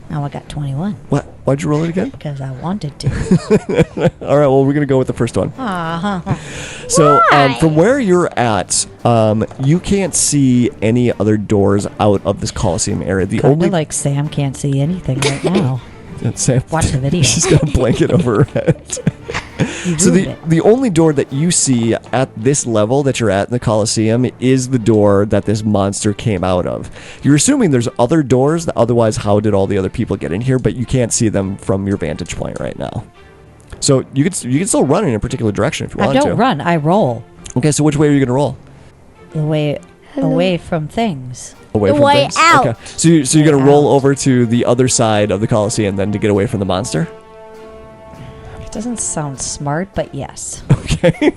Now I got 21 What? Why'd you roll it again? because I wanted to. All right. Well, we're gonna go with the first one. So, from where you're at, you can't see any other doors out of this Coliseum area. The Kinda only like Sam can't see anything right now. Sam, Watch the video. She's got a blanket over her head. So the only door that you see at this level that you're at in the Coliseum is the door that this monster came out of. You're assuming there's other doors, otherwise how did all the other people get in here? But you can't see them from your vantage point right now. So you can still run in a particular direction if you I wanted to. don't run. I roll Okay, so which way are you going to roll? away from things. Away The from way things? out. Okay. So you're going to Way roll out. over to the other side of the Coliseum then to get away from the monster? It doesn't sound smart, but yes. Okay.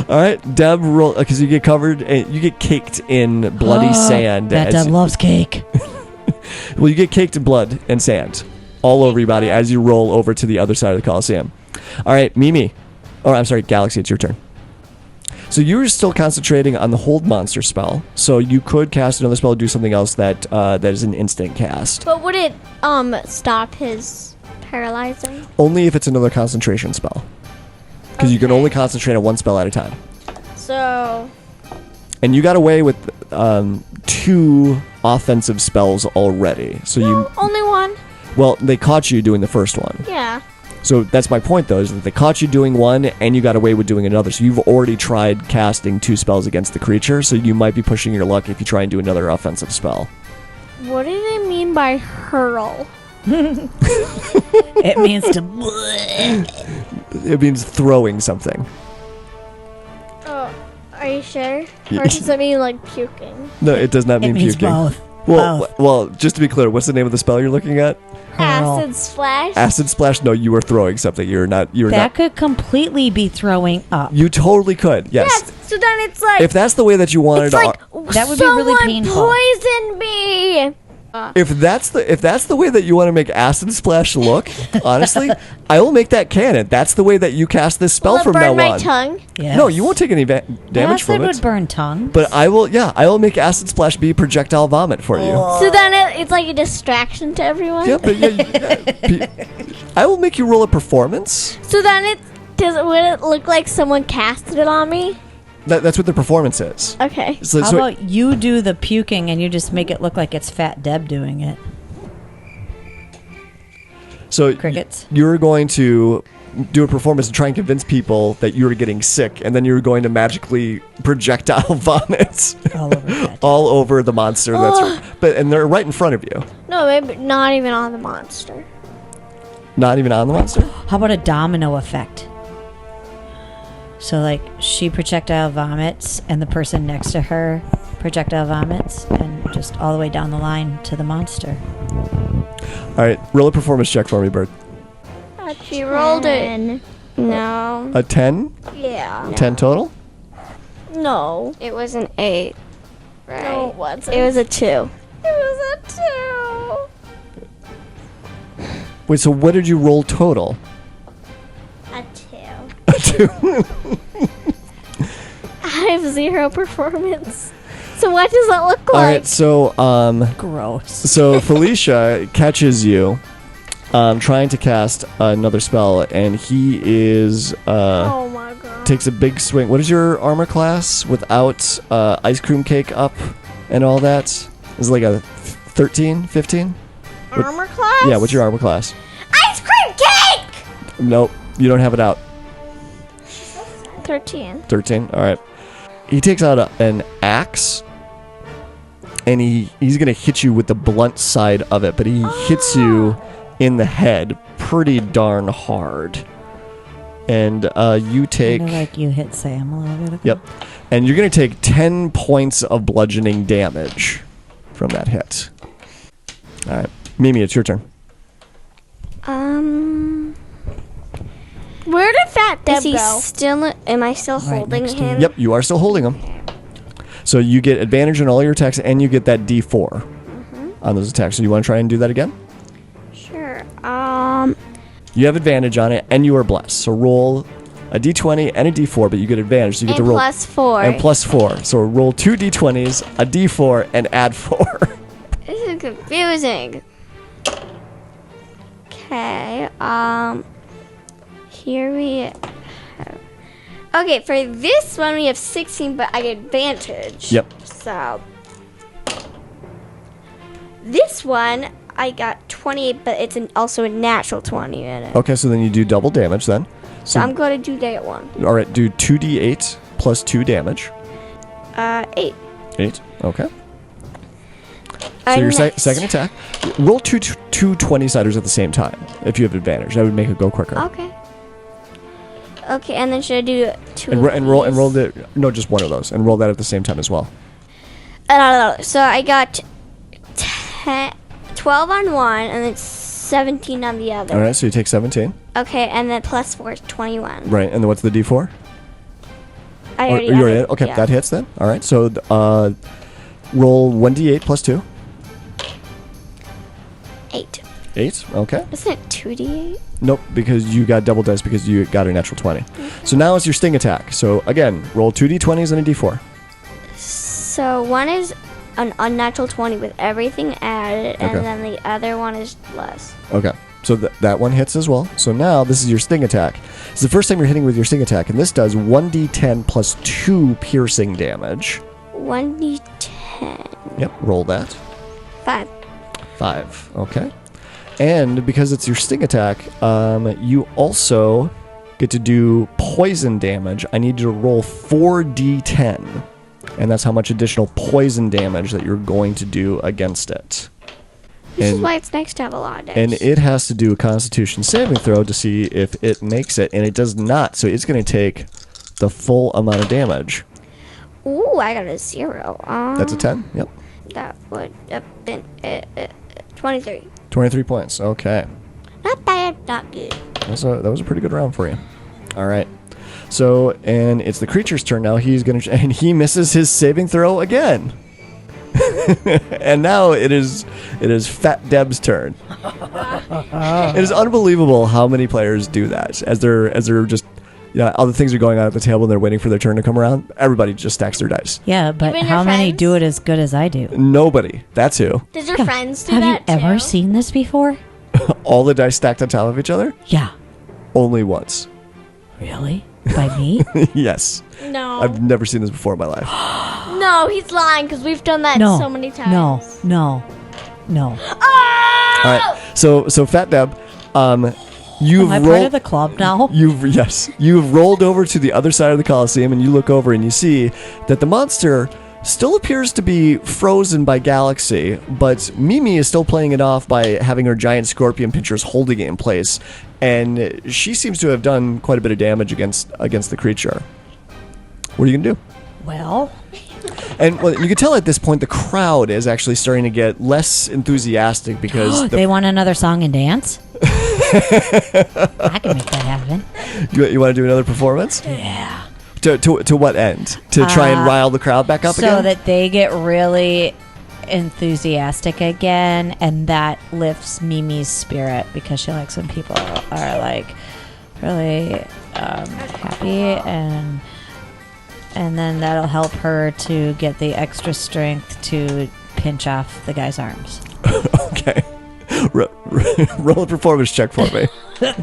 All right, Deb, roll because you get covered. You get caked in bloody sand. That Deb loves cake. Well, you get caked in blood and sand all over your body as you roll over to the other side of the Coliseum. All right, Mimi. Oh, I'm sorry, Galaxy. It's your turn. So you're still concentrating on the hold monster spell. So you could cast another spell, do something else that is an instant cast. But would it stop his paralyzing? Only if it's another concentration spell. Because you can only concentrate on one spell at a time. So And you got away with 2 offensive spells already. So only one. well, they caught you doing the first one. Yeah. So that's my point, though, is that they caught you doing one and you got away with doing another. So you've already tried casting 2 spells against the creature, so you might be pushing your luck if you try and do another offensive spell. What do they mean by hurl? It means to. It means throwing something. Oh, are you sure? Or does it mean like puking? No, it does not It mean means puking. both. Well, Both. well, just to be clear, what's the name of the spell you're looking at? Hurl. Acid splash. Acid splash? No, you were throwing something. You're not. That could completely be throwing up. You totally could. Yes. Yes. So then it's like If that's the way that you wanted it's like That would be really someone painful. poisoned me. If that's the way that you want to make Acid Splash look, honestly, I will make that canon. That's the way that you cast this spell Will it from burn now my on. tongue? Yes. No, you won't take any damage Acid from would it. burn tongue. But I will make Acid Splash be projectile vomit for you. So then it's like a distraction to everyone? Yeah, but I will make you roll a performance. So then would it look like someone casted it on me? That's what the performance is. Okay. So, How about you do the puking and you just make it look like it's Fat Deb doing it? so Crickets. you're going to do a performance and try and convince people that you're getting sick, and then you're going to magically projectile vomit All over that. all over the monster. And they're right in front of you. No, maybe not even on the monster. Not even on the monster. How about a domino effect? So, like, she projectile vomits, and the person next to her projectile vomits, and just all the way down the line to the monster. All right, roll a performance check for me, Bird. She rolled it. No. A 10? Yeah. 10 total? No. It was an 8. Right. No, it wasn't. It was a 2. It was a 2. Wait, so what did you roll total? A 2. A 2. I have 0 performance. So what does that look All like? right, so Gross. so Felicia catches you trying to cast another spell, and he is Oh my god. takes a big swing. What is your armor class without ice cream cake up and all that? Is it like a 13, 15? Armor class? Yeah, what's your armor class? Ice cream cake! Nope, you don't have it out. 13. 13. All right. He takes out an axe, and he's gonna hit you with the blunt side of it, but he hits you in the head pretty darn hard. And you take. Kinda like you hit Sam a little bit ago. Yep. And you're gonna take 10 points of bludgeoning damage from that hit. All right, Mimi, it's your turn. Where did Fat Deb Is he go? still? Am I still holding next to him? Yep, you are still holding him. So you get advantage on all your attacks, and you get that D4 on those attacks. So you want to try and do that again? Sure. You have advantage on it, and you are blessed. So roll a D20 and a D4, but you get advantage. So you get to And roll plus 4. and plus 4. So roll 2 D20s, a D4, and add 4. This is confusing. Okay. Here we have. Okay, for this one we have 16, but I get advantage. Yep. So this one I got 28, but it's also a natural 20 in it. Okay, so then you do double damage then. So I'm going to do that one. All right, do 2D8 plus 2 damage. 8. 8. Okay. So your second attack. Roll two 20-siders at the same time if you have advantage. That would make it go quicker. Okay. Okay, and then should I do 2 And roll just one of those, and roll that at the same time as well. So I got 12 on one, and then 17 on the other. All right, so you take 17. Okay, and then plus 4 is 21. Right, and then what's the D4? I already you got already it. did? Okay, Yeah. that hits then. All right, so roll 1D8 plus 2. 8. 8, okay. Isn't it 2d8? Nope, because you got double dice because you got a natural 20. So now it's your sting attack. So again, roll 2D20s and a D4. So one is an unnatural 20 with everything added, Okay. and then the other one is less. Okay, so that one hits as well. So now this is your sting attack. It's the first time you're hitting with your sting attack, and this does 1D10 plus 2 piercing damage. 1d10. Yep, roll that. 5. 5, okay. And because it's your sting attack, you also get to do poison damage. I need you to roll 4d10. And that's how much additional poison damage that you're going to do against it. This is why it's nice to have a lot of dice. And it has to do a Constitution saving throw to see if it makes it, and it does not. So it's going to take the full amount of damage. Ooh, I got a 0. That's a 10? Yep. That would have been 23. 23 points. Okay. Not bad, not good. That was a pretty good round for you. All right. So, and it's the creature's turn now. And he misses his saving throw again. And now it is Fat Deb's turn. It is unbelievable how many players do that as they're just other things are going on at the table and they're waiting for their turn to come around. Everybody just stacks their dice. Yeah, but Even how your many friends? do it as good as I do? Nobody. That's who. Does your friends do Have that you ever too? seen this before? All the dice stacked on top of each other? Yeah. Only once. Really? By me? Yes. No. I've never seen this before in my life. No, he's lying because we've done that No. so many times. No. Oh! All right. So Fat Deb, you've Am I part of the club now? You've rolled over to the other side of the Coliseum and you look over and you see that the monster still appears to be frozen by Galaxy, but Mimi is still playing it off by having her giant scorpion pinchers holding it in place, and she seems to have done quite a bit of damage against the creature. What are you gonna do? Well, And you can tell at this point the crowd is actually starting to get less enthusiastic because they want another song and dance? I can make that happen. you want to do another performance? Yeah. To what end? To try and rile the crowd back up so again? that they get really enthusiastic again, and that lifts Mimi's spirit because she likes when people are like really happy, and then that'll help her to get the extra strength to pinch off the guy's arms. Okay. Roll a performance check for me.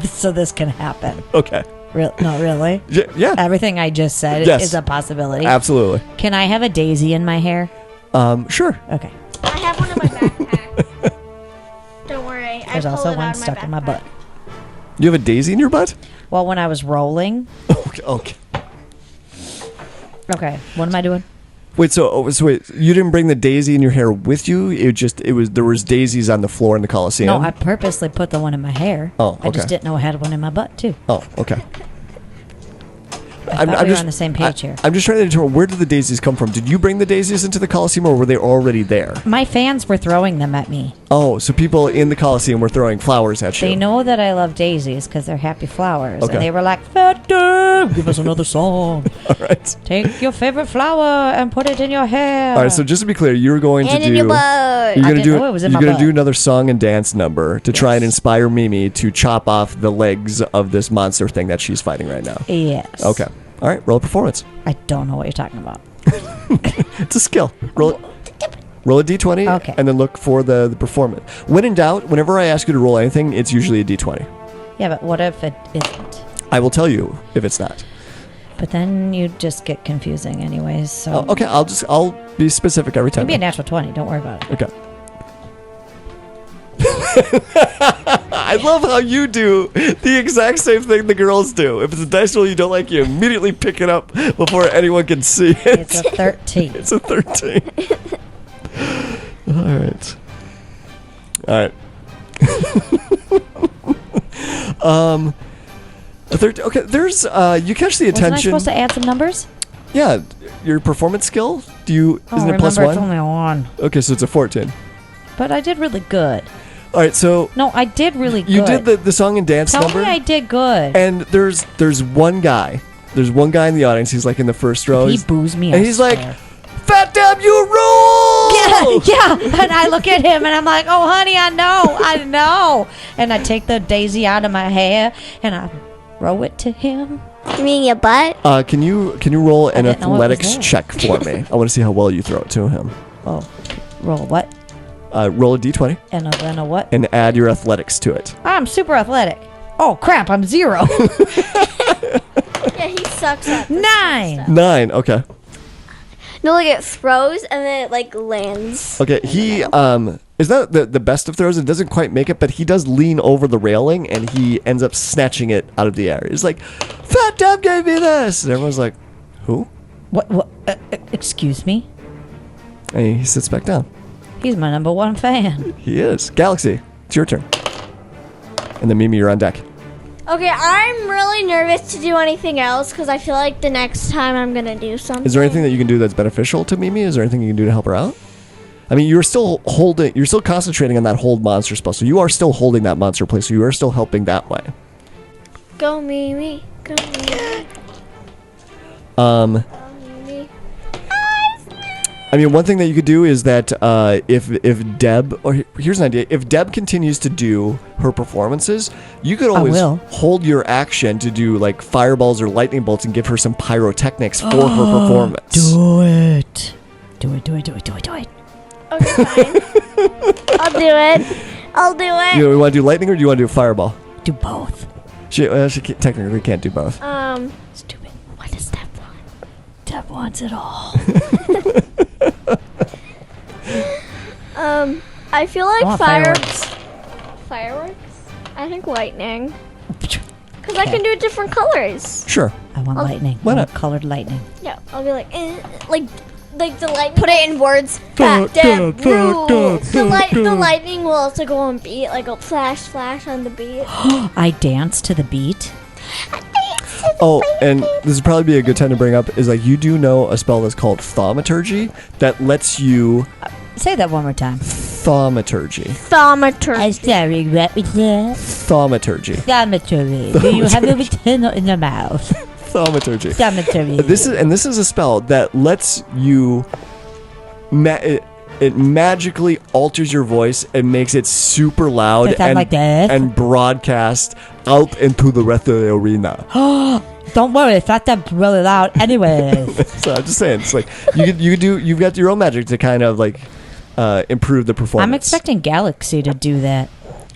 So this can happen. Okay. No, really? Yeah. Everything I just said Yes. is a possibility. Absolutely. Can I have a daisy in my hair? Sure. Okay. I have one in my backpack. Don't worry. There's I pulled also it one out of stuck in my butt. You have a daisy in your butt? Well, when I was rolling. Okay. Okay. What am I doing? Wait, so wait, you didn't bring the daisy in your hair with you? There was daisies on the floor in the Coliseum? No, I purposely put the one in my hair. Oh, I just okay. didn't know I had one in my butt, too. Oh, okay. I thought we were on the same page here. I'm just trying to determine, where did the daisies come from? Did you bring the daisies into the Coliseum, or were they already there? My fans were throwing them at me. Oh, so people in the Coliseum were throwing flowers at you. They know that I love daisies because they're happy flowers. Okay. And they were like, Fat Deb, give us another song. All right. Take your favorite flower and put it in your hair. All right, so just to be clear, you're going And to in do... your butt. You're I going to didn't know it was in my butt. do another song and dance number to try and inspire Mimi to chop off the legs of this monster thing that she's fighting right now. Yes. Okay. All right, roll a performance. I don't know what you're talking about. It's a skill. Roll a d20 Okay. and then look for the performance. When in doubt, whenever I ask you to roll anything, it's usually a d20. Yeah, but what if it isn't? I will tell you if it's not. But then you just get confusing anyways. So Oh, okay, I'll be specific every time. It'll be a natural 20. Don't worry about it. Okay. I love how you do the exact same thing the girls do. If it's a dice roll you don't like, you immediately pick it up before anyone can see it. It's a 13. It's a 13. All right. A 13. Okay, there's you catch the Wasn't I attention. supposed to add some numbers? Yeah, your performance skill. Isn't it remember, plus it's one? only one. Okay, so it's a 14. But I did really good. All right, so No, I did really good. you did the song and dance Tell number. me I did good. And there's one guy. There's one guy in the audience. He's like in the first row. He boos me. and I he's like, swear. "Fat Deb, you rule!" Yeah. And I look at him and I'm like, oh, honey, I know. And I take the daisy out of my hair and I throw it to him. You mean your butt? Can you roll an didn't know it was athletics there. check for me? I want to see how well you throw it to him. Oh, roll what? Roll a d20 And then a what? and add your athletics to it. I'm super athletic. Oh, crap, I'm 0. Yeah, he sucks at this 9. stuff. 9. Okay. No, like it throws and then it like lands. Okay. He is not the best of throws. It doesn't quite make it, but he does lean over the railing and he ends up snatching it out of the air. He's like, "Fat Deb gave me this," and everyone's like, "Who?" What? Excuse me? And he sits back down. He's my number 1 fan. He is. Galaxy, it's your turn. And then Mimi, you're on deck. Okay, I'm really nervous to do anything else because I feel like the next time I'm going to do something. Is there anything that you can do that's beneficial to Mimi? Is there anything you can do to help her out? I mean, you're still concentrating on that hold monster spell, so you are still holding that monster place, so you are still helping that way. Go Mimi, go Mimi, Um, go Mimi. I mean, one thing that you could do is that if Deb, or here's an idea, if Deb continues to do her performances, you could always hold your action to do like fireballs or lightning bolts and give her some pyrotechnics for her performance. Do it. Do it. Okay, fine. I'll do it. You want to do lightning or do you want to do fireball? Do both. She technically can't do both. Stupid. What does Deb want? Deb wants it all. I feel like want fireworks. I think lightning. Because I can do different colors. Sure. I want lightning. Why I not? want colored lightning. Yeah, I'll be like the lightning. Put it in words. Fat Deb rules. The lightning will also go on beat, like a flash on the beat. I dance to the beat. Oh, and this would probably be a good time to bring up is like you do know a spell that's called thaumaturgy that lets you Say that one more time. thaumaturgy. Thaumaturgy. Sorry, what was that? Thaumaturgy. Thaumaturgy. Do you have a tunnel in your mouth? Thaumaturgy. Thaumaturgy. This is a spell that lets you it magically alters your voice and makes it super loud Does that sound like this? and broadcast out into the rest of the arena. Don't worry, it's not that really loud anyways. So I'm just saying, it's like you've got your own magic to kind of like improve the performance. I'm expecting Galaxy to do that.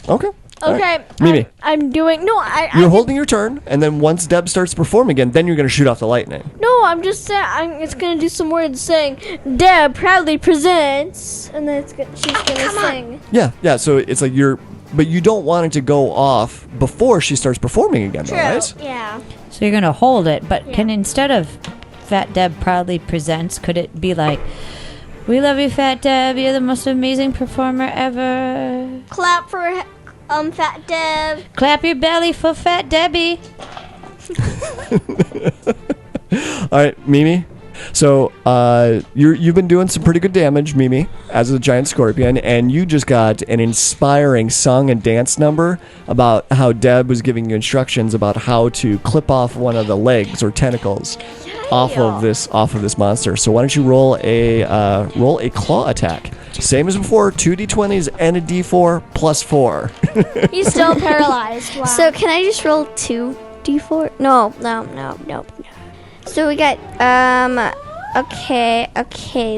Okay. All Okay, right. Mimi. I'm doing You're holding your turn, and then once Deb starts performing again, then you're going to shoot off the lightning. No, I'm just saying. It's gonna do some words saying Deb proudly presents, and then she's gonna sing. Yeah. So it's like but you don't want it to go off before she starts performing again, though, right? Yeah. So you're gonna hold it, but Yeah. can instead of Fat Deb proudly presents, could it be like, "We love you, Fat Deb. You're the most amazing performer ever. Clap for Fat Deb. Clap your belly for Fat Debbie." All right, Mimi. So you've been doing some pretty good damage, Mimi, as a giant scorpion, and you just got an inspiring song and dance number about how Deb was giving you instructions about how to clip off one of the legs or tentacles off of this monster. So why don't you roll a claw attack? Same as before, 2d20s and a d4 plus 4. He's still paralyzed. Wow. So can I just roll 2d4? No. So we got okay.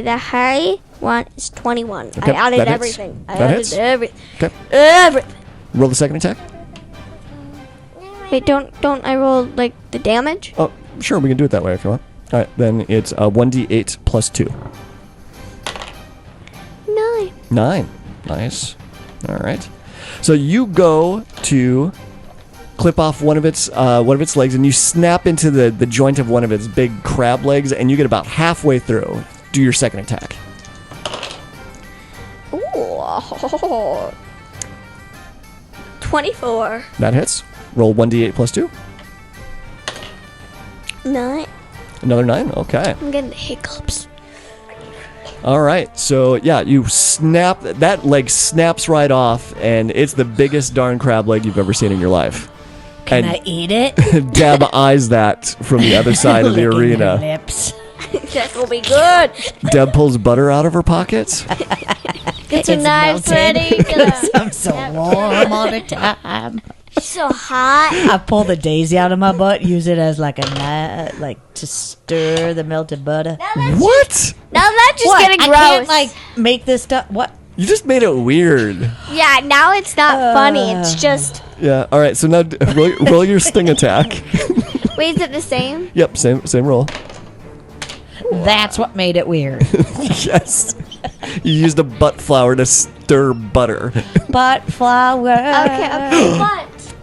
The high one is 21. Okay, I added that hits. everything. That hits. Everything. Okay. Everything. Roll the second attack. Wait, don't I roll like the damage? Oh, sure, we can do it that way if you want. All right, then it's 1d8 plus 2. 9. 9. Nice. All right. So you go to clip off one of its legs, and you snap into the joint of one of its big crab legs, and you get about halfway through. Do your second attack. Ooh. 24. That hits. Roll 1d8 plus 2. 9. Another 9. Okay. I'm getting the hiccups. All right. So yeah, you snap that leg snaps right off, and it's the biggest darn crab leg you've ever seen in your life. Can And I eat it? Deb eyes that from the other side of the Licking her arena. lips. That will be good. Deb pulls butter out of her pockets. Get some It's knives melted. ready. Get I'm so warm all the time. so hot. I pull the daisy out of my butt, use it as like a knife, like to stir the melted butter. What? Now that's just What? getting I gross. can't like make this stuff. What? You just made it weird. Yeah, now it's not funny. It's just. Yeah. All right. So now roll your sting attack. Wait, is it the same? Yep. Same roll. That's what made it weird. Yes. You used a butt flower to stir butter. Butt flower. Okay.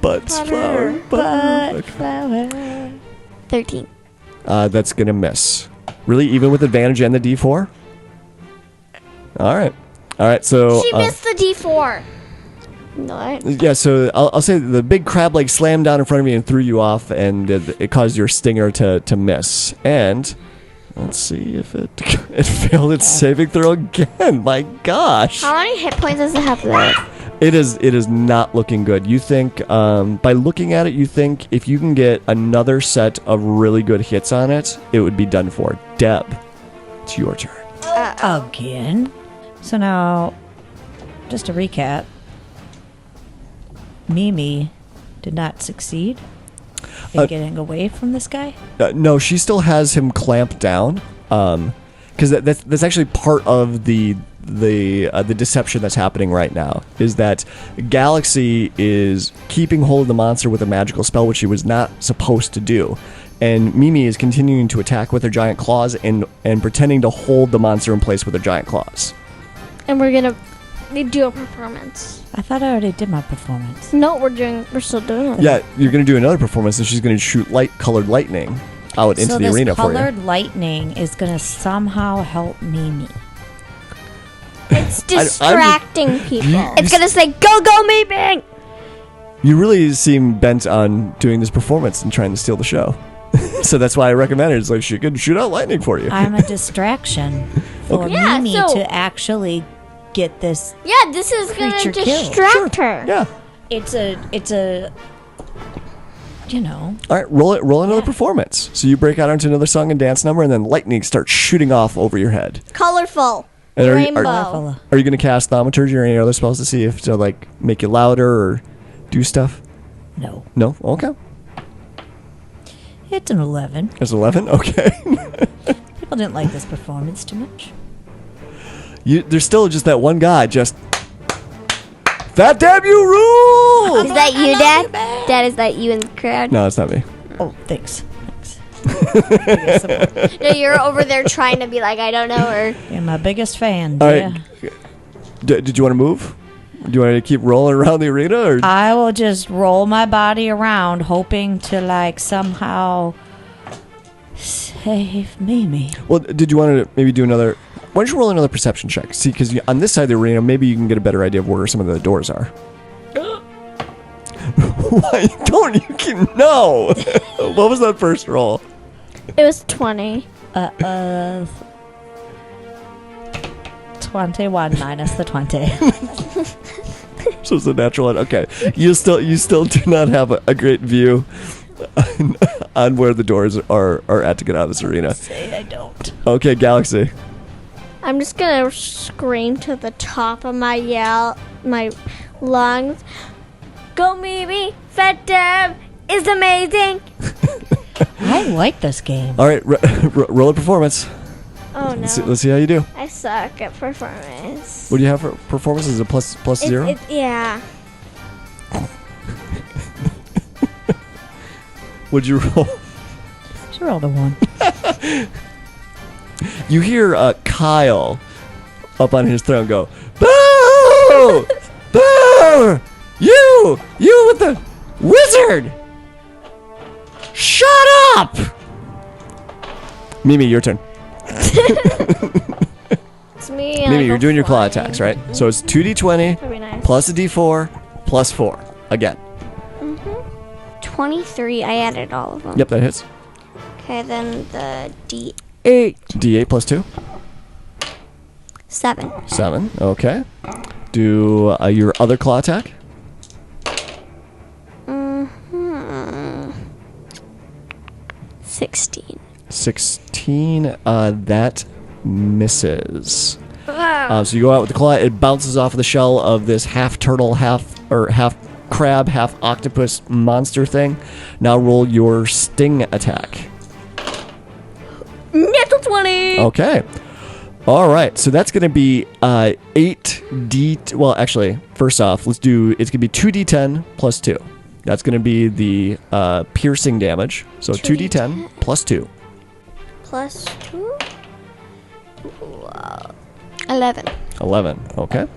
Butt flower. Butt flower. 13. That's gonna miss. Really, even with advantage and the D4. All right. So She missed the D4. No. yeah. So I'll say the big crab leg slammed down in front of you and threw you off, and it caused your stinger to miss. And let's see if it failed its saving throw again. My gosh. How many hit points does it have left? It is not looking good. You think by looking at it, you think if you can get another set of really good hits on it, it would be done for. Deb, it's your turn. Again. So now, just to recap, Mimi did not succeed in getting away from this guy. No, she still has him clamped down. Because that's actually part of the deception that's happening right now. Is that Galaxy is keeping hold of the monster with a magical spell, which she was not supposed to do. And Mimi is continuing to attack with her giant claws and pretending to hold the monster in place with her giant claws. And we're gonna do a performance. I thought I already did my performance. No, we're still doing it. Yeah, you're going to do another performance, and she's going to shoot colored lightning out into the arena for you. So this colored lightning is going to somehow help Mimi. It's distracting people. It's gonna say, "Go, go, me, bang!" You really seem bent on doing this performance and trying to steal the show. So that's why I recommend it. It's like she can shoot out lightning for you. I'm a distraction for Mimi to actually get this. Yeah, this is gonna creature distract her. Yeah. It's a. You know. All right, roll another performance. So you break out into another song and dance number, and then lightning starts shooting off over your head. Colorful. And Rainbow. Are you going to cast thaumaturgy or any other spells to see if to like make you louder or do stuff? No. No? Okay. It's an 11. It's 11? Okay. People didn't like this performance too much. There's still just that one guy just... That damn you rule! Is that you, Dad? Dad, is that you in the crowd? No, it's not me. Oh, thanks. No, you're over there trying to be like, I don't know her. You're my biggest fan. All Yeah. right. Did you want to move? Do you want to keep rolling around the arena? Or? I will just roll my body around, hoping to like somehow save Mimi. Well, did you want to maybe do another... Why don't you roll another perception check? See, because on this side of the arena, maybe you can get a better idea of where some of the doors are. Why don't you can no? What was that first roll? It was 20. 21 minus the 20. So it's a natural one. Okay, you still do not have a great view on where the doors are at to get out of this arena. Say I don't. Okay, Galaxy. I'm just gonna scream to the top of my lungs. Go, Mimi! Fat Dab is amazing! I like this game. All right, roll a performance. Oh no. Let's see how you do. I suck at performance. What do you have for performance? Is it plus zero? Yeah. What'd you roll? She rolled a 1. You hear Kyle up on his throne go, "Boo! Boo! You with the wizard! Shut up!" Mimi, your turn. It's me. Mimi, you're doing your claw attacks, right? So it's 2d20 That'd be nice. plus a d4 plus 4 again. 23. I added all of them. Yep, that hits. Okay, then the D8. D8 plus 2. 7. 7. Okay. Do your other claw attack. 16. 16. That misses. So you go out with the claw. It bounces off of the shell of this half turtle, half crab, half octopus monster thing. Now roll your sting attack. Natural 20! Okay. All right. So that's going to be 8d. Well, actually, first off, it's going to be 2d10 plus 2. That's going to be the piercing damage. So 2d10 plus 2. Plus 2? 11. 11. Okay.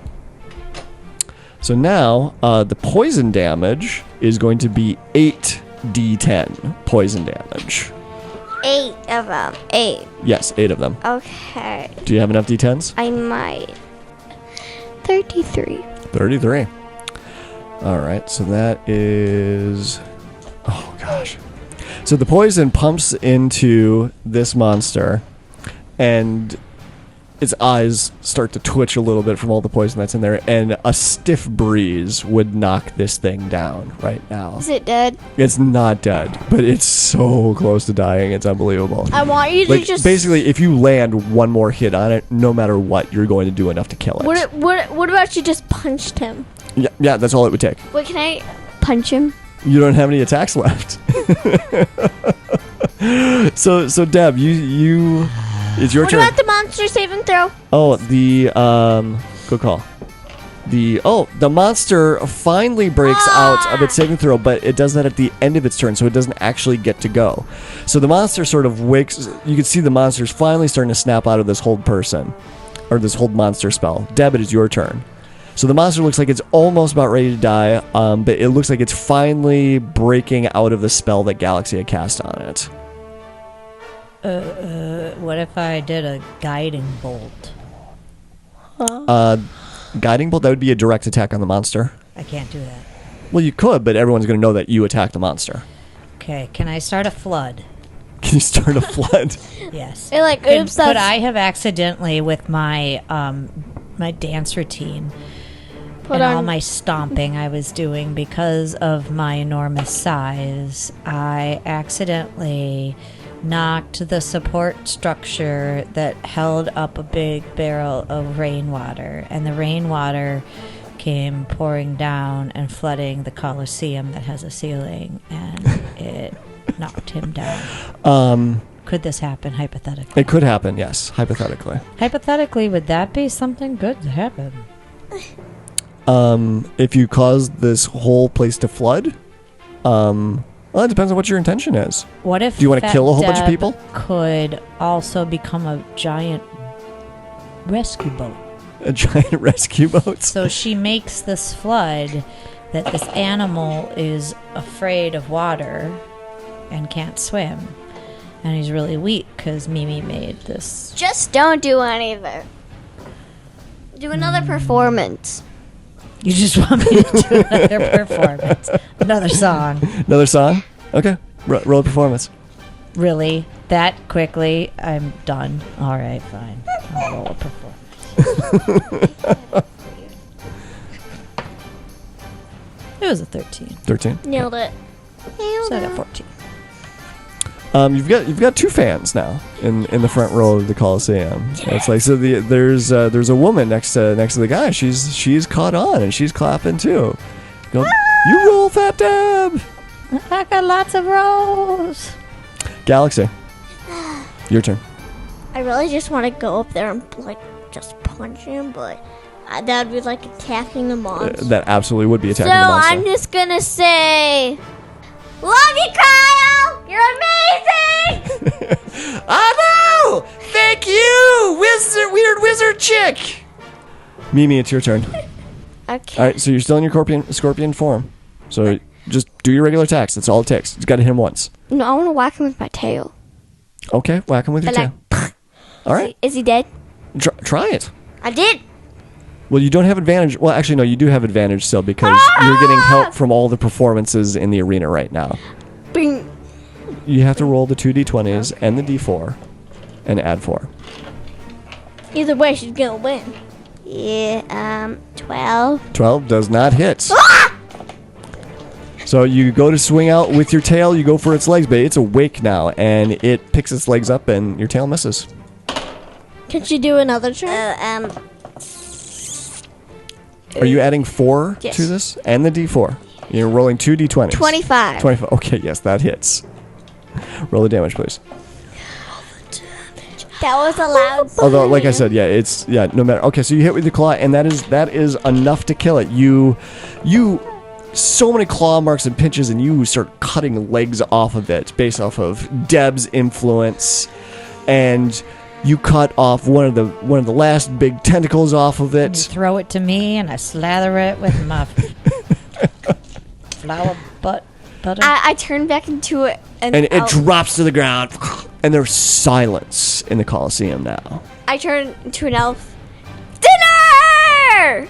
So now the poison damage is going to be 8d10 poison damage. 8 of them. 8. Yes, 8 of them. Okay. Do you have enough d10s? I might. 33. 33. All right, so that is... Oh, gosh. So the poison pumps into this monster, and its eyes start to twitch a little bit from all the poison that's in there, and a stiff breeze would knock this thing down right now. Is it dead? It's not dead, but it's so close to dying. It's unbelievable. I want you to Like, just basically, if you land one more hit on it, no matter what, you're going to do enough to kill it. What about you just punched him? Yeah, that's all it would take. Wait, can I punch him? You don't have any attacks left. So Deb, you it's your What turn. about the monster saving throw? Oh, good call. The monster finally breaks out of its saving throw, but it does that at the end of its turn, so it doesn't actually get to go. So the monster sort of wakes. You can see the monster's finally starting to snap out of this hold person, or this hold monster spell. Deb, it is your turn. So the monster looks like it's almost about ready to die, but it looks like it's finally breaking out of the spell that Galaxy had cast on it. What if I did a guiding bolt? Guiding bolt, that would be a direct attack on the monster. I can't do that. Well, you could, but everyone's going to know that you attacked the monster. Okay, can I start a flood? Can you start a flood? Yes. You're like, Could oops, that's I have accidentally, with my my dance routine Put and all on- my stomping I was doing because of my enormous size, I accidentally knocked the support structure that held up a big barrel of rainwater, and the rainwater came pouring down and flooding the Colosseum that has a ceiling, and it knocked him down. Could this happen hypothetically? It could happen, yes, hypothetically. Hypothetically, would that be something good to happen? If you cause this whole place to flood, well, it depends on what your intention is. What if Do you want to Fat kill a whole bunch of Deb people? Could also become a giant rescue boat. A giant rescue boat? So she makes this flood that this animal is afraid of water and can't swim. And he's really weak because Mimi made this. Just don't do any of it. Do another performance. You just want me to do another performance. Another song. Another song? Okay, roll a performance. Really? That quickly? I'm done. All right, fine. I'll roll a performance. It was a 13. 13. Nailed it. So I got 14. You've got two fans now in the front row of the Coliseum. It's like, so there's a woman next to the guy. She's caught on and she's clapping too. Go, you roll, Fat Deb. I got lots of rolls. Galaxy, your turn. I really just want to go up there and like just punch him, but that would be like attacking the monster. That absolutely would be So attacking the monster. I'm just gonna say, love you, Kyle. You're amazing. I know. Thank you, weird wizard chick. Mimi, it's your turn. Okay. All right, so you're still in your scorpion form. So just do your regular attacks. That's all it takes. You got to hit him once. No, I want to whack him with my tail. Okay, whack him with your But tail. All right, Is he dead? try it. I did. Well, you don't have advantage. Well, actually, no, you do have advantage still because you're getting help from all the performances in the arena right now. Bing. You have to roll the 2d20s and the d4 and add 4. Either way, she's gonna win. Yeah, 12. 12 does not hit. So you go to swing out with your tail, you go for its legs, but it's awake now, and it picks its legs up, and your tail misses. Can she do another turn? Are you adding 4 Yes. to this? And the d4. You're rolling 2 d20s. 25. 25. Okay, yes, that hits. Roll the damage, please. That was a loud. Although, like I said, no matter. Okay, so you hit with your claw, and that is enough to kill it. You, so many claw marks and pinches, and you start cutting legs off of it based off of Deb's influence, and you cut off one of the last big tentacles off of You it. throw it to me, and I slather it with my flour butter. I turn back into it. And it drops to the ground, and there's silence in the Coliseum now. I turn into an elf. Dinner!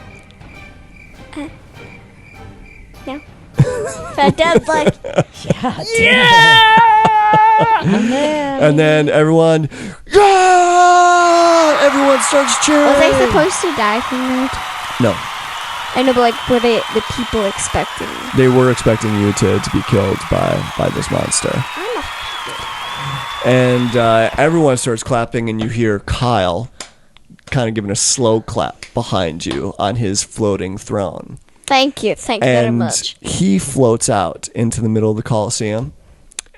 No. Fat Deb's like, Yeah. And then everyone starts cheering. Was I supposed to die from that? No. I know, but like, were the people expecting me? They were expecting you to be killed by this monster. And everyone starts clapping, and you hear Kyle kind of giving a slow clap behind you on his floating throne. Thank you very And much. he floats out into the middle of the Colosseum,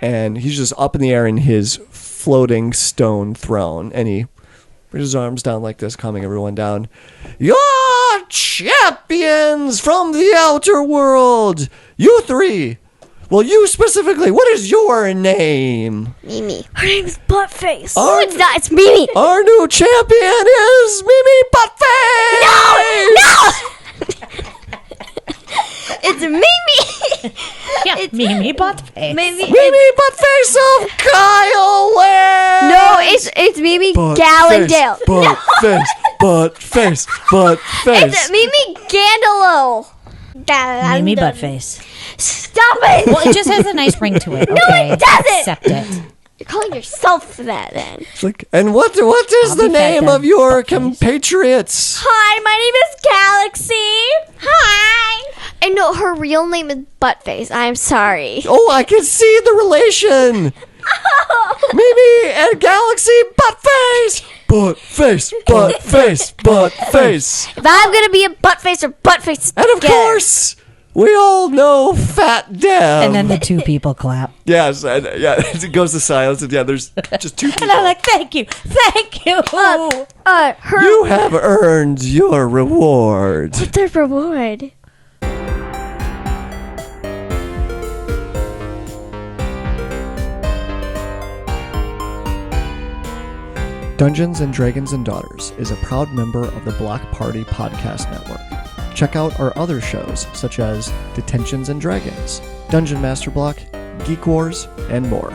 and he's just up in the air in his floating stone throne, and he brings his arms down like this, calming everyone down. You're champions from the outer world! You three! Well, you specifically, what is your name? Mimi. Her name's Buttface. Oh, it's not. It's Mimi. Our new champion is Mimi Buttface! It's Mimi. Yeah, Mimi Buttface. Mimi Buttface of Kyleland! No, it's Mimi Gallendale. Buttface. It's Mimi Gandalo. Mimi Buttface. Stop it. Well, it just has a nice ring to it. No, Okay, it doesn't. Accept it. You're calling yourself that then. It's like, and what is I'll the be fed name then, of your Buttface. compatriots? Hi, my name is Galaxy. Hi. I know her real name is Buttface. I'm sorry. Oh, I can see the relation. Mimi and Galaxy Buttface. Buttface. If I'm gonna be a Buttface or Buttface, And of course, we all know Fat Deb. And then the two people clap. Yes, and it goes to silence, and there's just two people. And I'm like, thank you. her You have earned your reward. what's her reward? Dungeons and Dragons and Daughters is a proud member of the Block Party Podcast Network. Check out our other shows such as Detentions and Dragons, Dungeon Master Block, Geek Wars, and more.